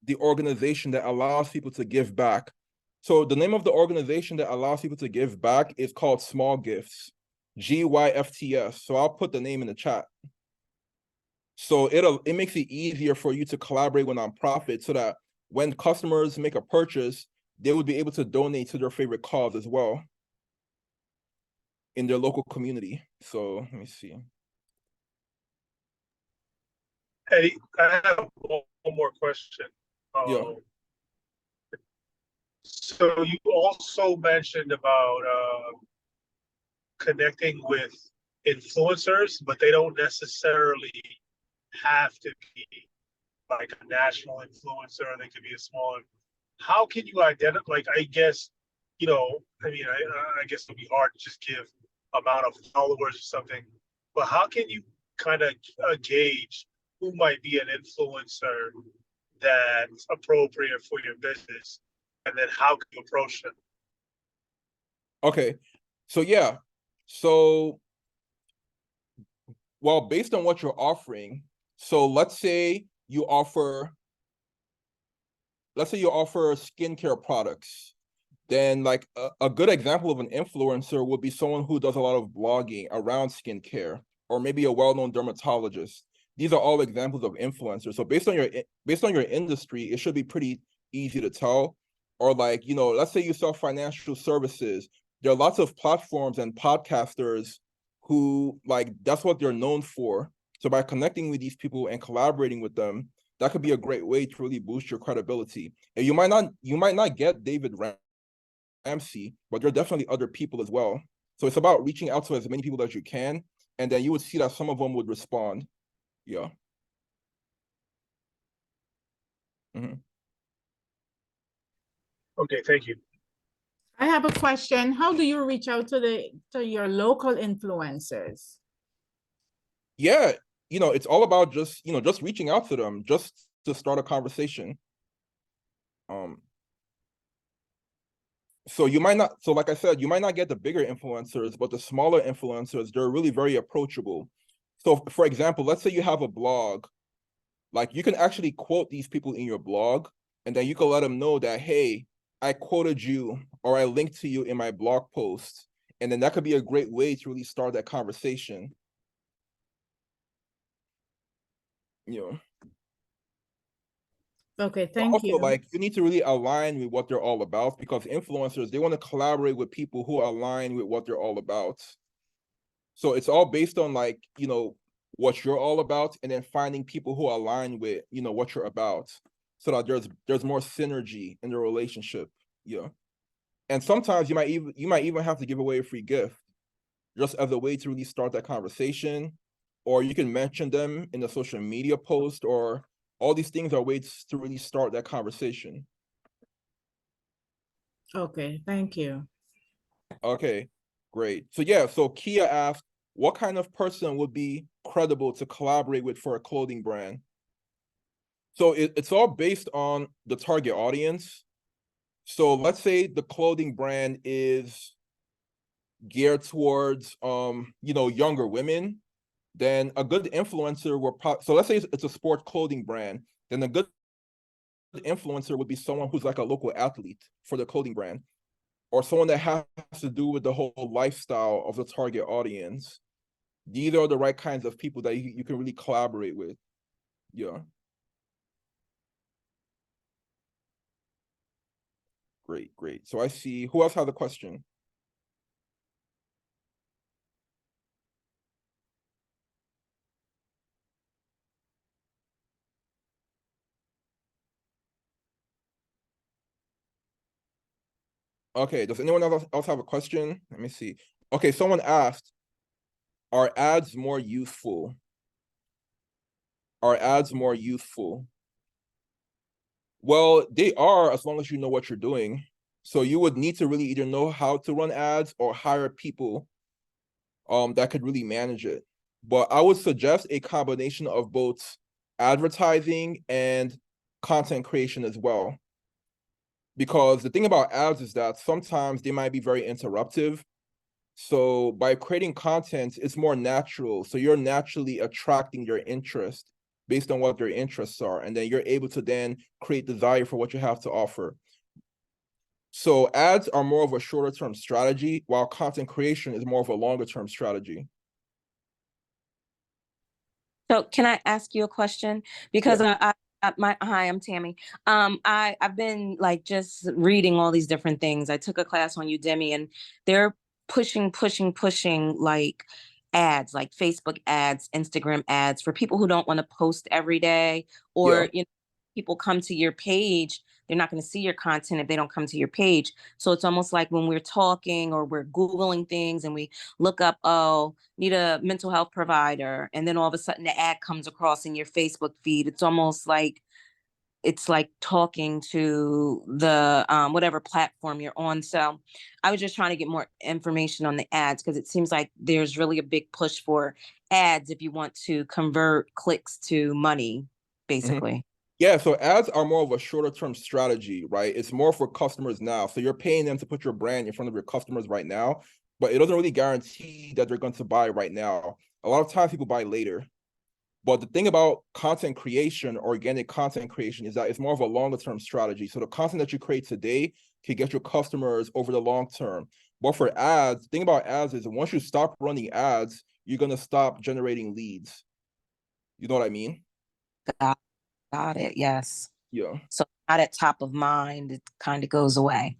the organization that allows people to give back? So the name of the organization that allows people to give back is called Small Gifts, GYFTS. So I'll put the name in the chat. So it makes it easier for you to collaborate with nonprofits so that when customers make a purchase, they would be able to donate to their favorite cause as well in their local community. So let me see. Eddie, I have one more question. Yeah. So you also mentioned about connecting with influencers, but they don't necessarily have to be like a national influencer. They could be a smaller. How can you identify? Like, I guess, I guess it'd be hard to just give amount of followers or something. But how can you kind of gauge who might be an influencer that's appropriate for your business, and then how can you approach them? Okay. So yeah. So, well, based on what you're offering, so let's say you offer skincare products, then like a good example of an influencer would be someone who does a lot of blogging around skincare, or maybe a well-known dermatologist. These are all examples of influencers. So based on your industry, it should be pretty easy to tell. Or like, let's say you sell financial services. There are lots of platforms and podcasters who like that's what they're known for. So by connecting with these people and collaborating with them, that could be a great way to really boost your credibility. And you might not get David Ramsey, but there are definitely other people as well. So it's about reaching out to as many people as you can, and then you would see that some of them would respond. Yeah. Mm-hmm. Okay, thank you. I have a question. How do you reach out to your local influencers? Yeah, it's all about just reaching out to them just to start a conversation. So like I said, you might not get the bigger influencers, but the smaller influencers, they're really very approachable. So for example, let's say you have a blog, like you can actually quote these people in your blog, and then you can let them know that, hey, I quoted you or I linked to you in my blog post. And then that could be a great way to really start that conversation. Okay, thank Also, you. like you need to really align with what they're all about, because influencers, they want to collaborate with people who align with what they're all about. So it's all based on like, what you're all about, and then finding people who align with, what you're about, so that there's more synergy in the relationship. Yeah. And sometimes you might even have to give away a free gift just as a way to really start that conversation, or you can mention them in a social media post, or all these things are ways to really start that conversation. Okay, thank you. Okay, great. So yeah, so Kia asked, what kind of person would be credible to collaborate with for a clothing brand? So it's all based on the target audience. So let's say the clothing brand is geared towards younger women, then a good influencer will so let's say it's a sport clothing brand, then a good influencer would be someone who's like a local athlete for the clothing brand, or someone that has to do with the whole lifestyle of the target audience. These are the right kinds of people that you can really collaborate with. Yeah. Great. So I see, who else has a question? Okay, does anyone else have a question? Let me see. Okay, someone asked, are ads more useful? Are ads more useful? Well, they are, as long as you know what you're doing. So you would need to really either know how to run ads or hire people that could really manage it. But I would suggest a combination of both advertising and content creation as well. Because the thing about ads is that sometimes they might be very interruptive. So by creating content, it's more natural. So you're naturally attracting your interest based on what their interests are. And then you're able to then create desire for what you have to offer. So ads are more of a shorter term strategy, while content creation is more of a longer term strategy. So can I ask you a question? Because hi, I'm Tammy. I've been like just reading all these different things. I took a class on Udemy, and they're pushing like ads, like Facebook ads, Instagram ads for people who don't want to post every day, or people come to your page, they're not going to see your content if they don't come to your page. So it's almost like when we're talking or we're Googling things and we look up, oh, need a mental health provider, and then all of a sudden the ad comes across in your Facebook feed. It's almost like talking to the whatever platform you're on. So I was just trying to get more information on the ads, because it seems like there's really a big push for ads if you want to convert clicks to money, basically. Yeah, so ads are more of a shorter term strategy, right? It's more for customers now. So you're paying them to put your brand in front of your customers right now, but it doesn't really guarantee that they're going to buy right now. A lot of times people buy later. But the thing about content creation, organic content creation, is that it's more of a longer term strategy. So the content that you create today can get your customers over the long term. But for ads, the thing about ads is once you stop running ads, you're going to stop generating leads. You know what I mean? Got it. Yes. Yeah. So not at top of mind, it kind of goes away.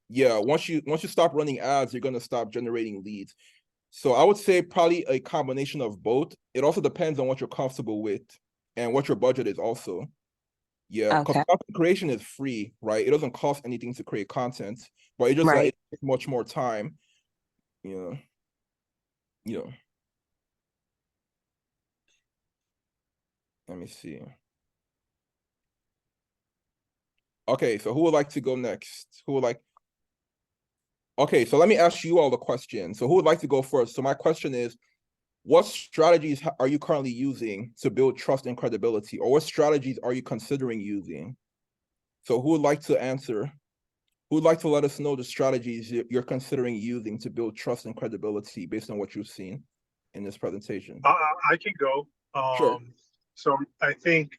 Yeah. Once you stop running ads, you're going to stop generating leads. So I would say probably a combination of both. It also depends on what you're comfortable with and what your budget is also. Yeah, because Okay. content creation is free, right? It doesn't cost anything to create content, but it just Right. it takes much more time. Yeah. Let me see. Okay, so who would like to go next? Okay, so let me ask you all the question. So who would like to go first? So my question is, what strategies are you currently using to build trust and credibility? Or what strategies are you considering using? So who would like to answer? Who would like to let us know the strategies you're considering using to build trust and credibility based on what you've seen in this presentation? I can go. Sure. So I think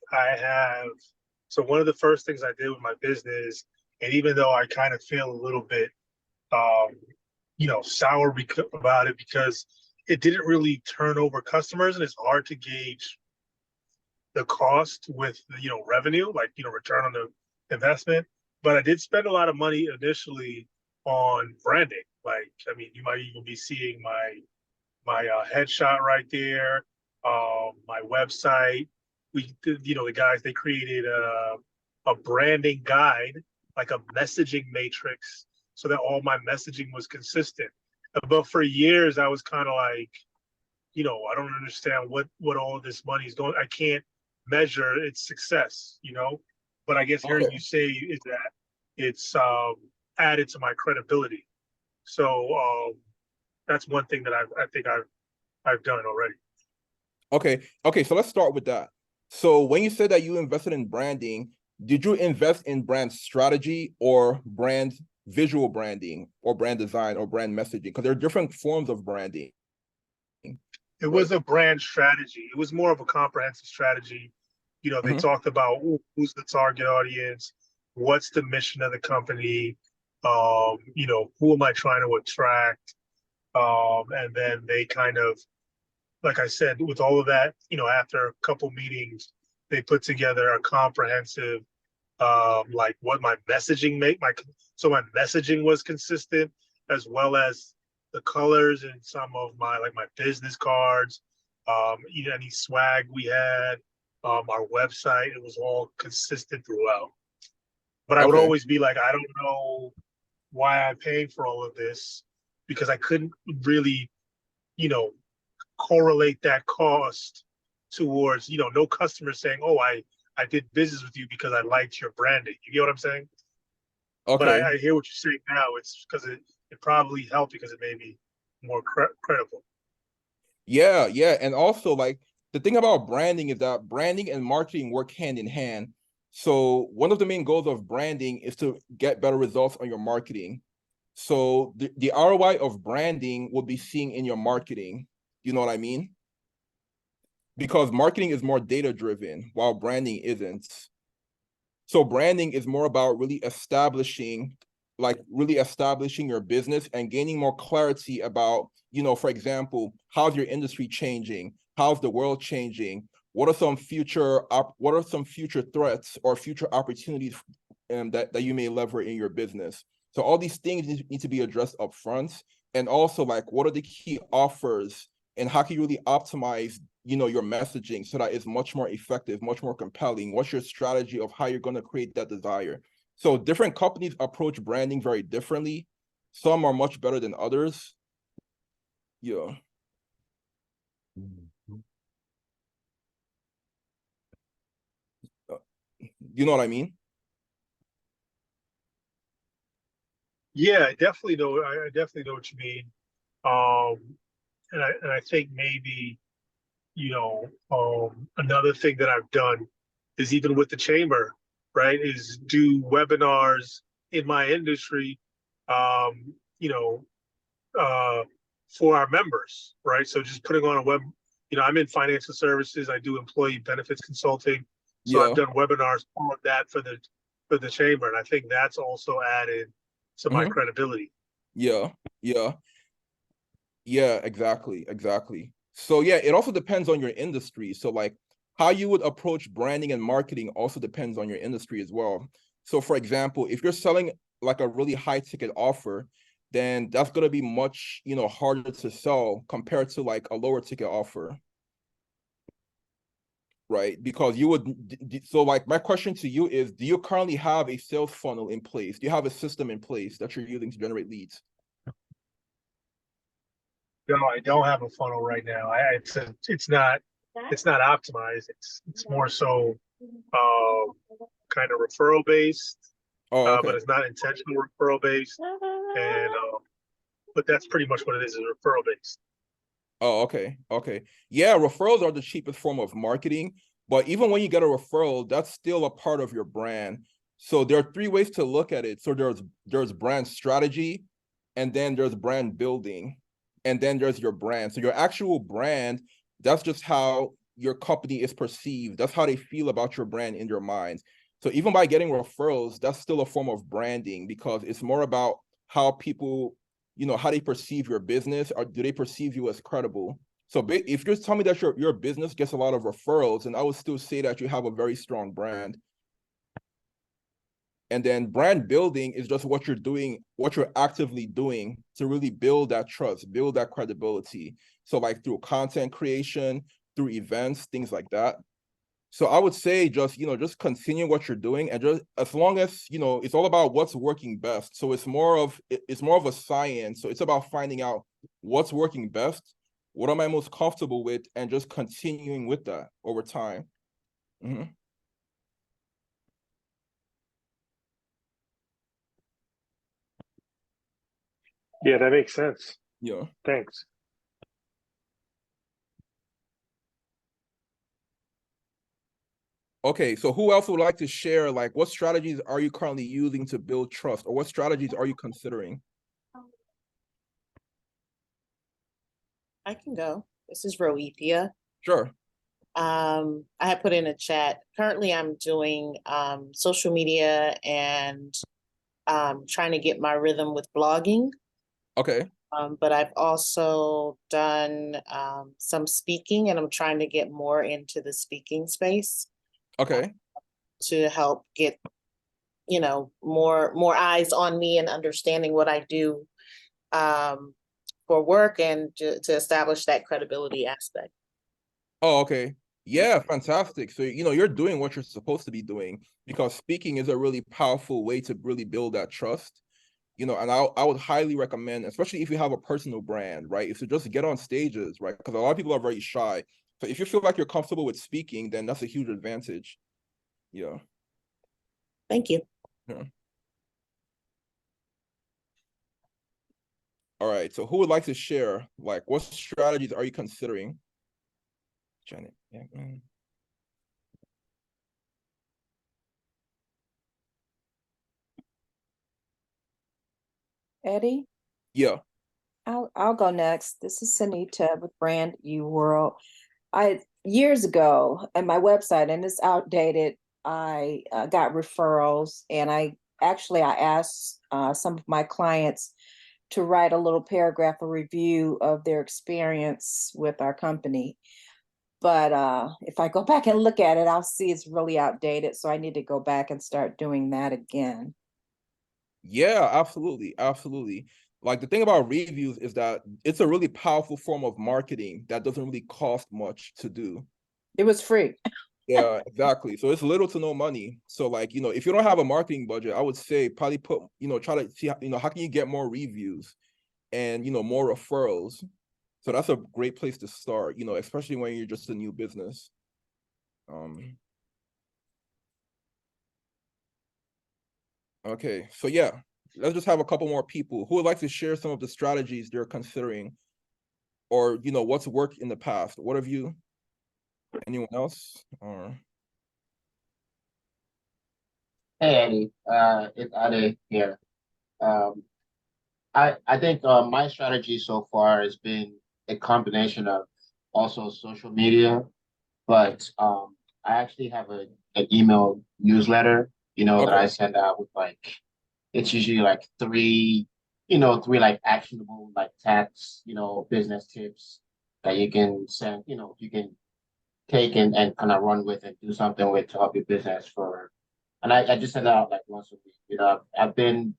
so one of the first things I did with my business, and even though I kind of feel a little bit, sour about it, because it didn't really turn over customers, and it's hard to gauge the cost with, revenue, like, return on the investment. But I did spend a lot of money initially on branding. Like, I mean, you might even be seeing my my headshot right there, my website. We did, the guys, they created a branding guide, like a messaging matrix, so that all my messaging was consistent. But for years, I was kind of like, I don't understand what all of this money is going. I can't measure its success, But I guess hearing Okay. you say is that it's added to my credibility. So that's one thing that I think I've done already. Okay, so let's start with that. So when you said that you invested in branding, did you invest in brand strategy or brand visual branding or brand design or brand messaging? Because there are different forms of branding. It was a brand strategy. It was more of a comprehensive strategy. They talked about who's the target audience, what's the mission of the company, who am I trying to attract? And then they kind of, like I said, with all of that, after a couple meetings, they put together a comprehensive, like what my messaging so my messaging was consistent, as well as the colors and some of my business cards, any swag we had, our website, it was all consistent throughout. But I would Okay. always be like, I don't know why I paid for all of this, because I couldn't really, correlate that cost towards, no customer saying, oh, I did business with you because I liked your branding. You get what I'm saying? But Okay. I hear what you're saying now. It's because it probably helped because it made me more credible. Yeah, yeah. And also, like, the thing about branding is that branding and marketing work hand in hand. So one of the main goals of branding is to get better results on your marketing. So the ROI of branding will be seen in your marketing. You know what I mean? Because marketing is more data driven while branding isn't. So branding is more about really establishing your business and gaining more clarity about, for example, how's your industry changing? How's the world changing? What are some future threats or future opportunities that you may leverage in your business? So all these things need to be addressed up front. And also, like, what are the key offers and how can you really optimize your messaging so that it's much more effective, much more compelling? What's your strategy of how you're going to create that desire? So different companies approach branding very differently. Some are much better than others. Yeah. You know what I mean? Yeah, I definitely know. I definitely know what you mean. And I think maybe, another thing that I've done is, even with the chamber, right, is do webinars in my industry, um, you know, for our members, right? So just putting on a I'm in financial services. I do employee benefits consulting. So I've Yeah. done webinars on that for the chamber, and I think that's also added to my credibility. Yeah. Yeah. Yeah, exactly. So yeah, it also depends on your industry. So like how you would approach branding and marketing also depends on your industry as well. So for example, if you're selling like a really high ticket offer, then that's going to be much, harder to sell compared to like a lower ticket offer. Right? Because you would, so like my question to you is, do you currently have a sales funnel in place? Do you have a system in place that you're using to generate leads? No, I don't have a funnel right now. It's not optimized. It's more so kind of referral based, Oh, but okay. it's not intentional referral based. And but that's pretty much what it is referral based. Oh, okay. Yeah, referrals are the cheapest form of marketing, but even when you get a referral, that's still a part of your brand. So there are three ways to look at it. So there's brand strategy, and then there's brand building, and then there's your brand. So your actual brand, that's just how your company is perceived. That's how they feel about your brand in their minds. So even by getting referrals, that's still a form of branding because it's more about how people how they perceive your business, or do they perceive you as credible? So if you're telling me that your business gets a lot of referrals, and I would still say that you have a very strong brand. And then brand building is just what you're doing, what you're actively doing to really build that trust, build that credibility. So like through content creation, through events, things like that. So I would say just, just continue what you're doing, and just as long as, it's all about what's working best. So it's more of a science. So it's about finding out what's working best, what am I most comfortable with, and just continuing with that over time. Mhm. Yeah, that makes sense. Yeah. Thanks. Okay, so who else would like to share, like, what strategies are you currently using to build trust, or what strategies are you considering? I can go. This is Roethia. Sure. I have put in a chat. Currently, I'm doing social media and trying to get my rhythm with blogging. Okay. But I've also done some speaking, and I'm trying to get more into the speaking space Okay. to help get, more eyes on me and understanding what I do for work, and to establish that credibility aspect. Oh, okay. Yeah, fantastic. So, you're doing what you're supposed to be doing, because speaking is a really powerful way to really build that trust. And I would highly recommend, especially if you have a personal brand, right, is to just get on stages, right? Because a lot of people are very shy. So if you feel like you're comfortable with speaking, then that's a huge advantage. Yeah. Thank you. Yeah. All right. So who would like to share, like, what strategies are you considering? Janet. Yeah. Eddie, Yeah. I'll go next. This is Sanita with Brand U World. I years ago, and my website, and it's outdated. I got referrals, and I asked some of my clients to write a little paragraph, a review of their experience with our company. But if I go back and look at it, I'll see it's really outdated. So I need to go back and start doing that again. Yeah, absolutely. Absolutely. Like, the thing about reviews is that it's a really powerful form of marketing that doesn't really cost much to do. It was free. Yeah, exactly. So it's little to no money. So, like, if you don't have a marketing budget, I would say probably try to see, how can you get more reviews and, more referrals. So that's a great place to start, especially when you're just a new business. Okay, so yeah, let's just have a couple more people who would like to share some of the strategies they're considering, or, what's worked in the past. What have you, anyone else? Or Hey Eddie, it's Ade here. Um, I think my strategy so far has been a combination of also social media, but I actually have an email newsletter, that I okay, send out with it's usually like three like actionable like tax, business tips that you can send, you can take and kind of run with and do something with to help your business and I just send it out like once a week. I've been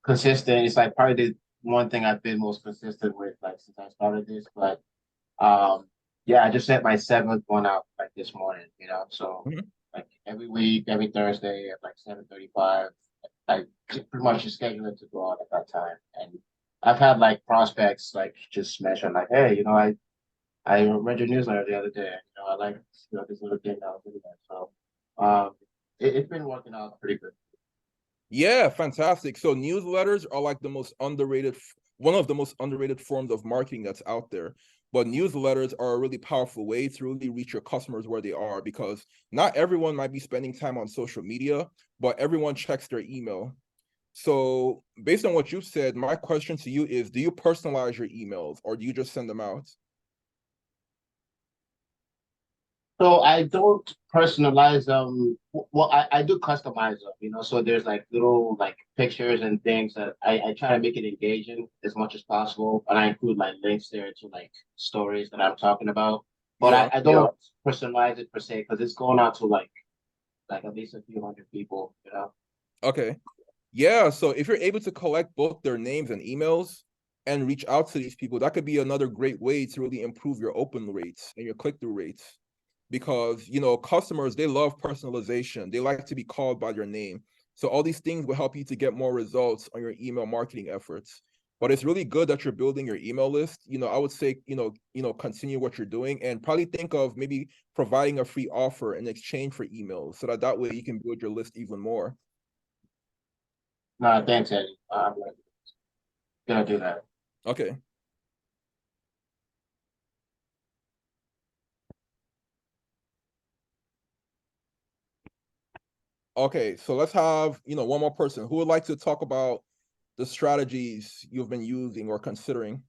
consistent. It's like probably the one thing I've been most consistent with like since I started this. But yeah, I just sent my seventh one out like this morning, So mhm. like every week, every Thursday at like 7:35, I pretty much just schedule it to go out at that time. And I've had like prospects like just mention like, hey, I read your newsletter the other day. I like this little thing that I was doing. So it's been working out pretty good. Yeah, fantastic. So newsletters are like one of the most underrated forms of marketing that's out there. But newsletters are a really powerful way to really reach your customers where they are, because not everyone might be spending time on social media, but everyone checks their email. So based on what you said, my question to you is, do you personalize your emails, or do you just send them out? So I don't personalize them. Well, I do customize them, So there's like little like pictures and things that I try to make it engaging as much as possible, and I include like links there to like stories that I'm talking about. But Yeah. I don't personalize it per se because it's going out to like at least a few hundred people. Okay. Yeah, so if you're able to collect both their names and emails and reach out to these people, that could be another great way to really improve your open rates and your click-through rates. Because, you know, customers, they love personalization. They like to be called by their name. So all these things will help you to get more results on your email marketing efforts. But it's really good that you're building your email list. You know, I would say, continue what you're doing and probably think of maybe providing a free offer in exchange for emails so that way you can build your list even more. No, thanks, Eddie. I'm gonna do that. Okay. Okay, so let's have, one more person who would like to talk about the strategies you've been using or considering.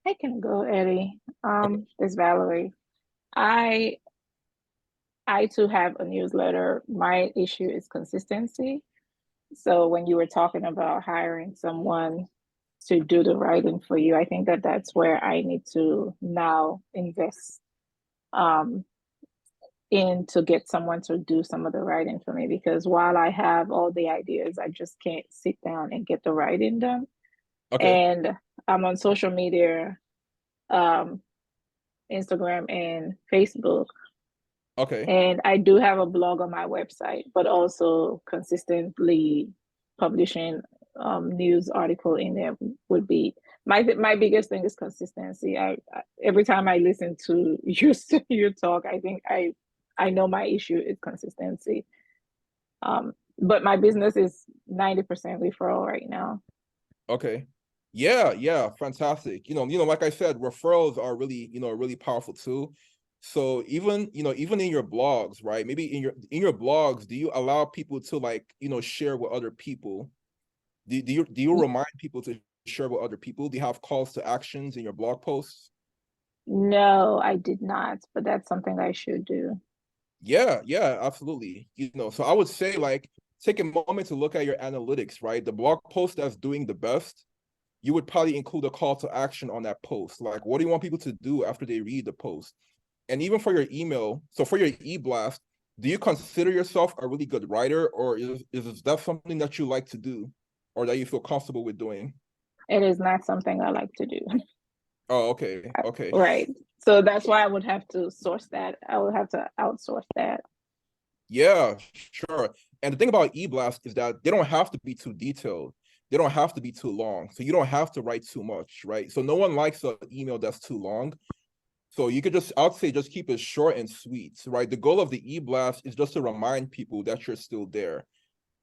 I can go, Eddie. It's Valerie. I too have a newsletter. My issue is consistency. So when you were talking about hiring someone to do the writing for you, I think that that's where I need to now invest in to get someone to do some of the writing for me, because while I have all the ideas, I just can't sit down and get the writing done. Okay. And I'm on social media, Instagram and Facebook. Okay. And I do have a blog on my website, but also consistently publishing news article in there would be my biggest thing is consistency. I every time I listen to you talk, I think I know my issue is consistency. But my business is 90% referral right now. Okay. Yeah, fantastic. Like I said, referrals are really, really powerful too. So even in your blogs, right? Maybe in your blogs, do you allow people to share with other people? Do you remind people to share with other people? Do you have calls to actions in your blog posts? No, I did not, but that's something I should do. Yeah, absolutely. So I would say take a moment to look at your analytics, right? The blog post that's doing the best, you would probably include a call to action on that post. Like, what do you want people to do after they read the post? And even for your email, so for your e-blast, do you consider yourself a really good writer, or is that something that you like to do or that you feel comfortable with doing? It is not something I like to do. Oh, okay. Okay. Right. So that's why I would have to source that. I would have to outsource that. Yeah, sure. And the thing about e-blast is that they don't have to be too detailed. They don't have to be too long. So you don't have to write too much, right? So no one likes an email that's too long. So you could I'd say just keep it short and sweet, right? The goal of the e-blast is just to remind people that you're still there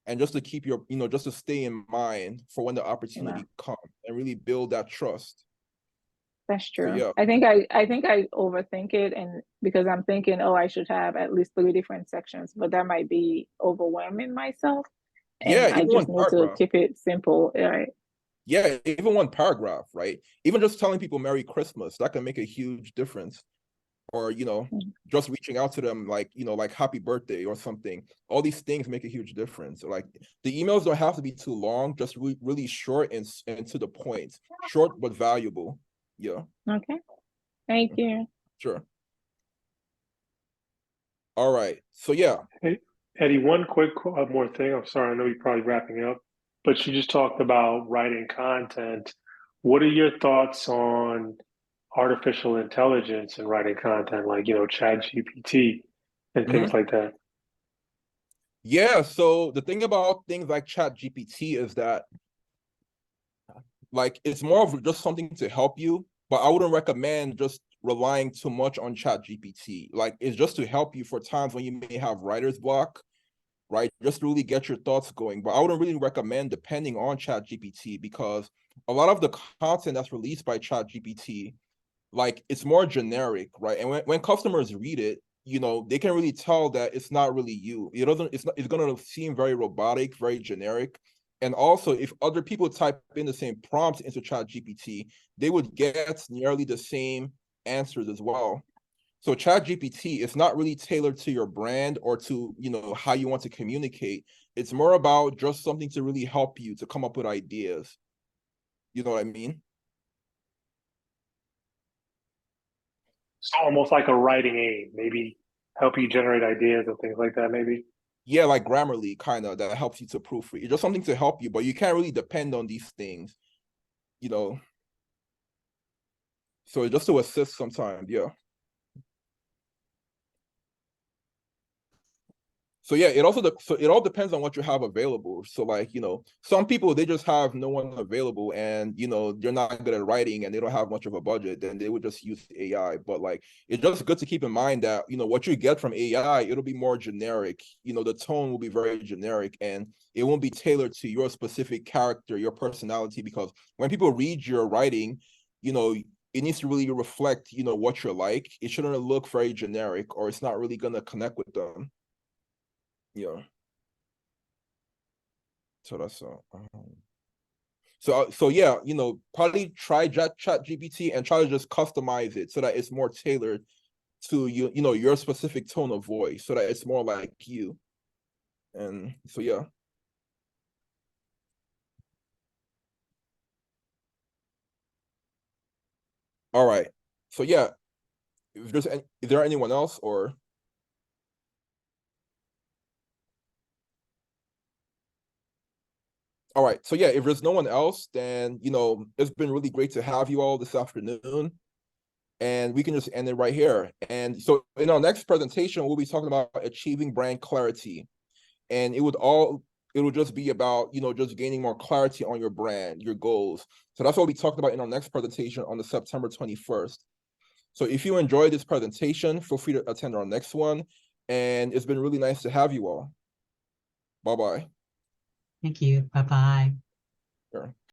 and just to keep just to stay in mind for when the opportunity comes and really build that trust. That's true. So, yeah. I think I overthink it, and because I'm thinking, oh, I should have at least 3 different sections, but that might be overwhelming myself. And I just need to keep it simple, right? Yeah, even one paragraph, right? Even just telling people Merry Christmas, that can make a huge difference. Or, just reaching out to them like Happy Birthday or something. All these things make a huge difference. Like the emails don't have to be too long, just really short and to the point. Short but valuable. Yeah. Okay. Thank you. Sure. All right. So yeah. Hey, Eddie, one quick more thing. I'm sorry, I know you're probably wrapping up, but you just talked about writing content. What are your thoughts on artificial intelligence and writing content, like Chat GPT and things like that? Yeah, so the thing about things like Chat GPT is that it's more of just something to help you, but I wouldn't recommend just relying too much on Chat GPT. It's just to help you for times when you may have writer's block, right? Just to really get your thoughts going. But I wouldn't really recommend depending on Chat GPT because a lot of the content that's released by Chat GPT, it's more generic, right? And when customers read it, they can really tell that it's not really you. It's gonna seem very robotic, very generic. And also, if other people type in the same prompts into Chat GPT, they would get nearly the same answers as well. So Chat GPT is not really tailored to your brand or to, how you want to communicate. It's more about just something to really help you to come up with ideas. You know what I mean? It's almost like a writing aid, maybe help you generate ideas and things like that, maybe. Yeah, like Grammarly kind of that helps you to proofread. It's just something to help you, but you can't really depend on these things, you know. So just to assist sometimes, yeah. So yeah, so it all depends on what you have available. So like, you know, some people they just have no one available and you know they're not good at writing and they don't have much of a budget, then they would just use AI. But like it's just good to keep in mind that you know what you get from AI, it'll be more generic. You know, the tone will be very generic and it won't be tailored to your specific character, your personality, because when people read your writing, you know, it needs to really reflect, you know, what you're like. It shouldn't look very generic or it's not really gonna connect with them. Yeah. So that's so yeah, you know, probably try Chat GPT and try to just customize it so that it's more tailored to you, you know, your specific tone of voice, so that it's more like you. And so yeah. All right. So yeah, if there's any, is there anyone else or? All right. So yeah, if there's no one else, then you know it's been really great to have you all this afternoon. And we can just end it right here. And so in our next presentation, we'll be talking about achieving brand clarity. And it would just be about, you know, just gaining more clarity on your brand, your goals. So that's what we talked about in our next presentation on the September 21st. So if you enjoyed this presentation, feel free to attend our next one. And it's been really nice to have you all. Bye-bye. Thank you. Bye-bye. Sure.